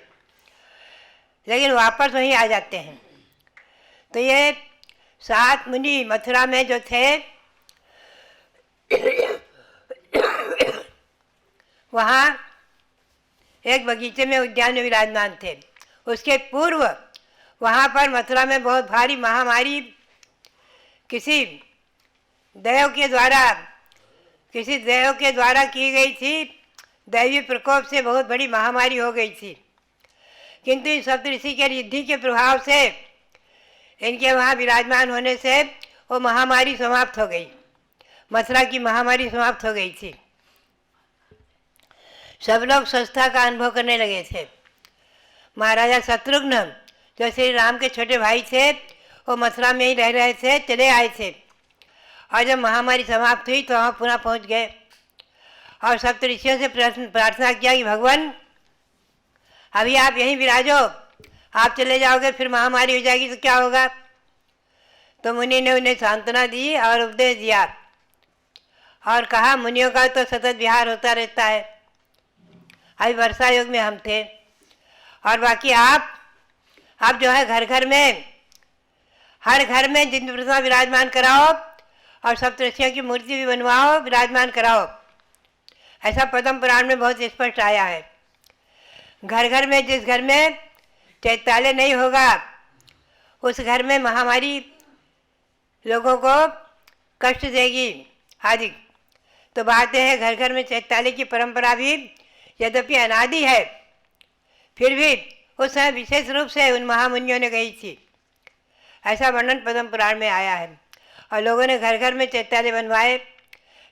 लेकिन वापस वहीं आ जाते हैं। तो ये 7 मुनि मथुरा में जो थे वहाँ एक बगीचे में, उद्यान में विराजमान थे। उसके पूर्व वहाँ पर मथुरा में बहुत भारी महामारी किसी देव के द्वारा की गई थी। दैवी प्रकोप से बहुत बड़ी महामारी हो गई थी, किंतु इन सप्तऋषि के रिद्धि के प्रभाव से, इनके वहाँ विराजमान होने से वो महामारी समाप्त हो गई। मथुरा की महामारी समाप्त हो गई थी। सब लोग स्वस्थता का अनुभव करने लगे थे। महाराजा शत्रुघ्न जो श्री राम के छोटे भाई थे, वो मथुरा में ही रह रहे थे, चले आए थे। और जब महामारी समाप्त हुई तो वहाँ पुनः पहुँच गए और सप्तऋषियों से प्रार्थना किया कि भगवान अभी आप यहीं विराजो, आप चले जाओगे फिर महामारी हो जाएगी तो क्या होगा। तो मुनि ने उन्हें सांत्वना दी और उपदेश दिया और कहा मुनियों का तो सतत विहार होता रहता है। अभी वर्षा योग में हम थे और बाकी आप जो है घर घर में, हर घर में जिन प्रतिमा विराजमान कराओ और सप्तऋषियों की मूर्ति भी बनवाओ, विराजमान कराओ। ऐसा पद्म पुराण में बहुत स्पष्ट आया है। घर घर में, जिस घर में चैत्यालय नहीं होगा उस घर में महामारी लोगों को कष्ट देगी आदि। तो बात है घर घर में चैत्यालय की परंपरा भी यद्यपि अनादि है, फिर भी उस समय विशेष रूप से उन महामुनियों ने कही थी। ऐसा वर्णन पद्म पुराण में आया है। और लोगों ने घर घर में चैत्यालय बनवाए,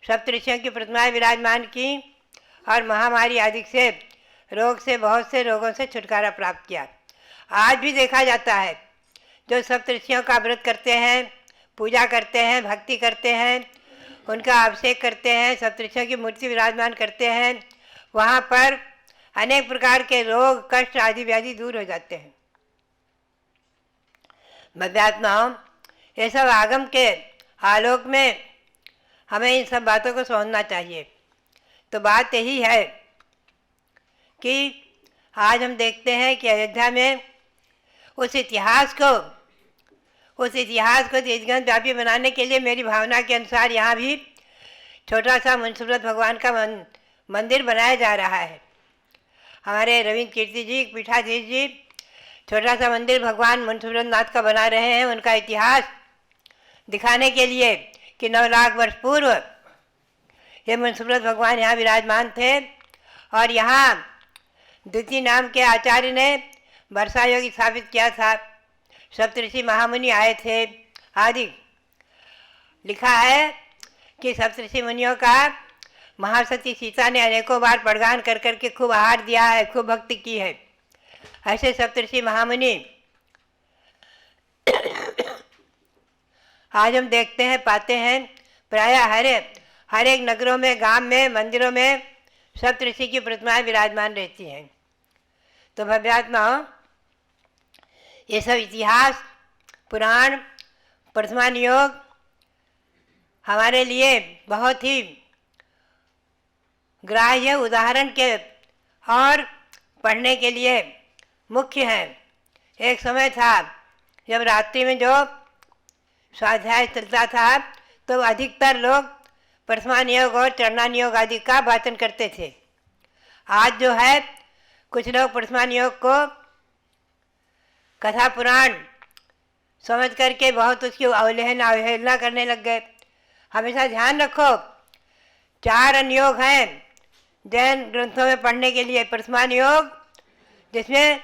सप्तऋषियों की प्रतिमाएं विराजमान की और महामारी आदि से बहुत से रोगों से छुटकारा प्राप्त किया। आज भी देखा जाता है जो सप्तऋषियों का व्रत करते हैं, पूजा करते हैं, भक्ति करते हैं, उनका अभिषेक करते हैं, सप्तऋषियों की मूर्ति विराजमान करते हैं, वहाँ पर अनेक प्रकार के रोग, कष्ट आदि व्याधि दूर हो जाते हैं। भव्यात्माओं, ये सब आगम के आलोक में हमें इन सब बातों को समझना चाहिए। तो बात यही है कि आज हम देखते हैं कि अयोध्या में उस इतिहास को देशगंज व्यापी बनाने के लिए मेरी भावना के अनुसार यहाँ भी छोटा सा मुनिसुब्रत भगवान का मंदिर बनाया जा रहा है। हमारे रविंद्र कीर्ति जी, पीठाधीश जी छोटा सा मंदिर भगवान मुनिसुब्रत नाथ का बना रहे हैं, उनका इतिहास दिखाने के लिए कि 9 लाख वर्ष पूर्व ये मुनिसुब्रत भगवान यहाँ विराजमान थे और यहाँ द्युति नाम के आचार्य ने वर्षा योग स्थापित किया था। सप्तऋषि महामुनि आए थे आदि। लिखा है कि सप्तऋषि मुनियों का महासती सीता ने अनेकों बार प्रगान कर करके खूब आहार दिया है, खूब भक्ति की है। ऐसे सप्तऋषि महामुनि आज हम देखते हैं, पाते हैं, प्रायः हर एक नगरों में, गांव में, मंदिरों में सप्तऋषि की प्रतिमाएं विराजमान रहती हैं। तो भव्यात्माओं, ये सब इतिहास, पुराण, प्रतिमा नियोग हमारे लिए बहुत ही ग्राह्य, उदाहरण के और पढ़ने के लिए मुख्य हैं। एक समय था जब रात्रि में जो स्वाध्याय चलता था तो अधिकतर लोग प्रतिमा नियोग और चरणा नियोग आदि का वाचन करते थे। आज जो है कुछ लोग प्रतिमा नियोग को कथा पुराण समझ करके बहुत उसकी अवहेलना करने लग गए। हमेशा ध्यान रखो, 4 अनुयोग हैं जैन ग्रंथों में पढ़ने के लिए। प्रथमान योग, जिसमें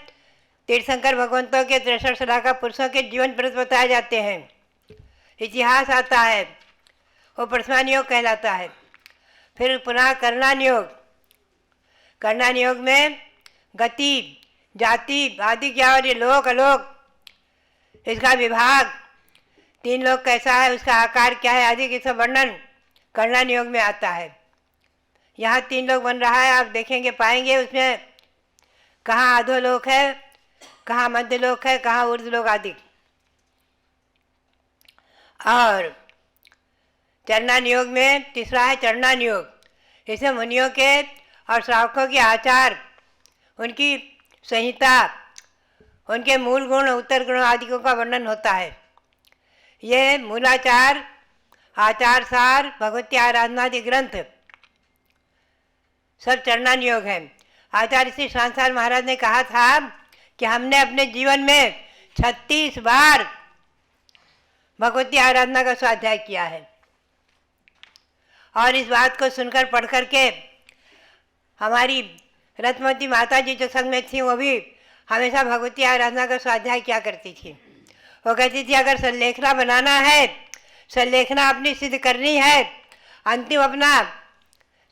तीर्थंकर भगवंतों के 63 सलाहकार पुरुषों के जीवन व्रत बताए जाते हैं, इतिहास आता है, वो प्रथमान योग कहलाता है। फिर पुनः कर्णान योग। कर्णान योग में गति, जाति आदि क्या, और ये लोक अलोक, इसका विभाग, 3 लोक कैसा है, उसका आकार क्या है आदि की सब वर्णन कर्णान योग में आता है। यहाँ 3 लोक बन रहा है, आप देखेंगे पाएंगे उसमें कहाँ अधोलोक है, कहाँ मध्य लोक है, कहाँ ऊर्ध्व लोक आदि। और चरणान योग में तीसरा है चरणान योग। इसमें मुनियों के और श्रावकों के आचार, उनकी संहिता, उनके मूल गुण, उत्तर गुण आदि का वर्णन होता है। ये मूलाचार, आचार सार, भगवती आराधना आदि ग्रंथ सब चरणान योग है। आचार्य श्री शांताचार्य महाराज ने कहा था कि हमने अपने जीवन में 36 बार भगवती आराधना का स्वाध्याय किया है। और इस बात को सुनकर पढ़ करके हमारी रत्नवती माता जी जो संग में थी, वो भी हमेशा भगवती आराधना का स्वाध्याय किया करती थी। वो कहती थी अगर संलेखना बनाना है, संलेखना अपनी सिद्ध करनी है, अंतिम अपना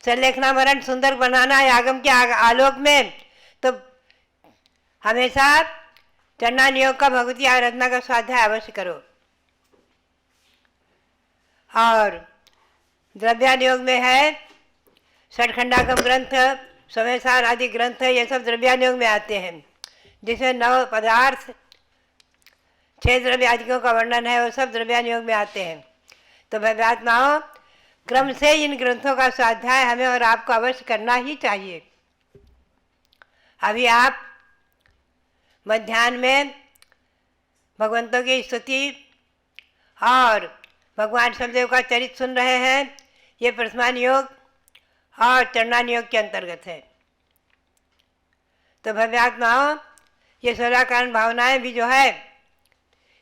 संलेखना मरण सुंदर बनाना है आगम के आलोक में, तो हमेशा चरणान योग का भगवती आराधना का स्वाध्याय अवश्य करो। और द्रव्यान योग में है षटखंडागम ग्रंथ, समय सार आदि ग्रंथ, ये सब द्रव्यान योग में आते हैं, जिसमें 9 पदार्थ, 6 द्रव्य आदियों का वर्णन है, वो सब द्रव्यान योग में आते हैं। तो भव्यात्माओं, क्रम से इन ग्रंथों का स्वाध्याय हमें और आपको अवश्य करना ही चाहिए। अभी आप मध्याह्न में भगवंतों की स्तुति और भगवान शबदेव का चरित्र सुन रहे हैं। ये प्रथमान योग और चरणान योग के अंतर्गत है। तो भव्यात्माओं, ये 16 कारण भावनाएं भी जो है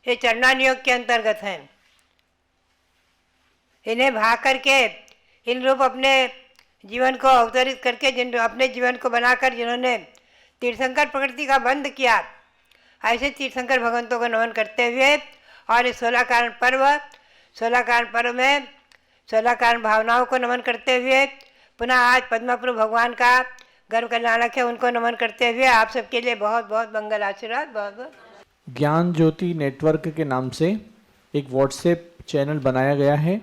ये चरणान योग के अंतर्गत हैं। इन्हें भाग करके, इन रूप अपने जीवन को अवतरित करके, जिन अपने जीवन को बनाकर जिन्होंने तीर्थंकर प्रकृति का बंध किया, ऐसे तीर्थंकर भगवंतों को नमन करते हुए और इस 16 कारण पर्व में 16 कारण भावनाओं को नमन करते हुए पुनः आज पद्मप्रभु भगवान का गर्भ कल्याणक है, उनको नमन करते हुए आप सबके लिए बहुत बहुत मंगल आशीर्वाद। बहुत बहुत ज्ञान ज्योति नेटवर्क के नाम से एक व्हाट्सएप चैनल बनाया गया है।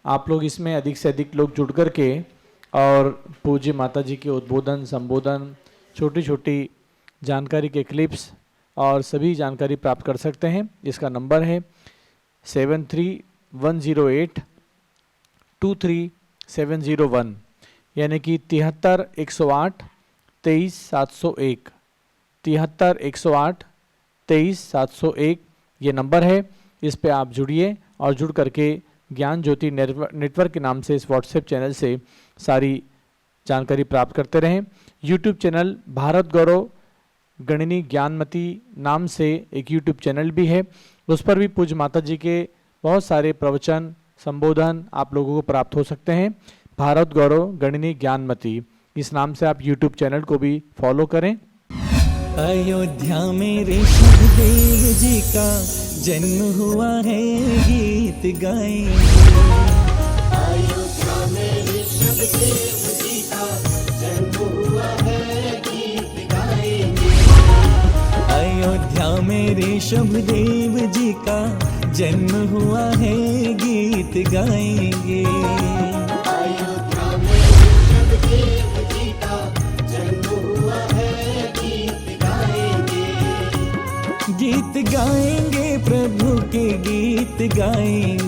आप लोग इसमें अधिक से अधिक लोग जुड़ कर के और पूज्य माता जी के उद्बोधन, संबोधन, छोटी छोटी जानकारी के क्लिप्स और सभी जानकारी प्राप्त कर सकते हैं। इसका नंबर है 7310823701, यानी कि 73 108 23 701, 73 108 23 701 ये नंबर है। इस पे आप जुड़िए और जुड़ करके ज्ञान ज्योति नेटवर्क के नाम से इस व्हाट्सएप चैनल से सारी जानकारी प्राप्त करते रहें। यूट्यूब चैनल भारत गौरव गणिनी ज्ञानमती नाम से एक यूट्यूब चैनल भी है, उस पर भी पूज्य माता जी के बहुत सारे प्रवचन, संबोधन आप लोगों को प्राप्त हो सकते हैं। भारत गौरव गणिनी ज्ञानमती, इस नाम से आप यूट्यूब चैनल को भी फॉलो करें। अयोध्या में ऋषभ देव जी का जन्म हुआ है, गीत गाएंगे। अयोध्या में ऋषभ देव जी का जन्म हुआ है, गीत गाएंगे। अयोध्या में ऋषभ देव जी का जन्म हुआ है, गीत गाएंगे। अयोध्या में ऋषभ देव जी का जन्म हुआ है, गीत गाएंगे। गीत गाएंगे, प्रभु के गीत गाएंगे।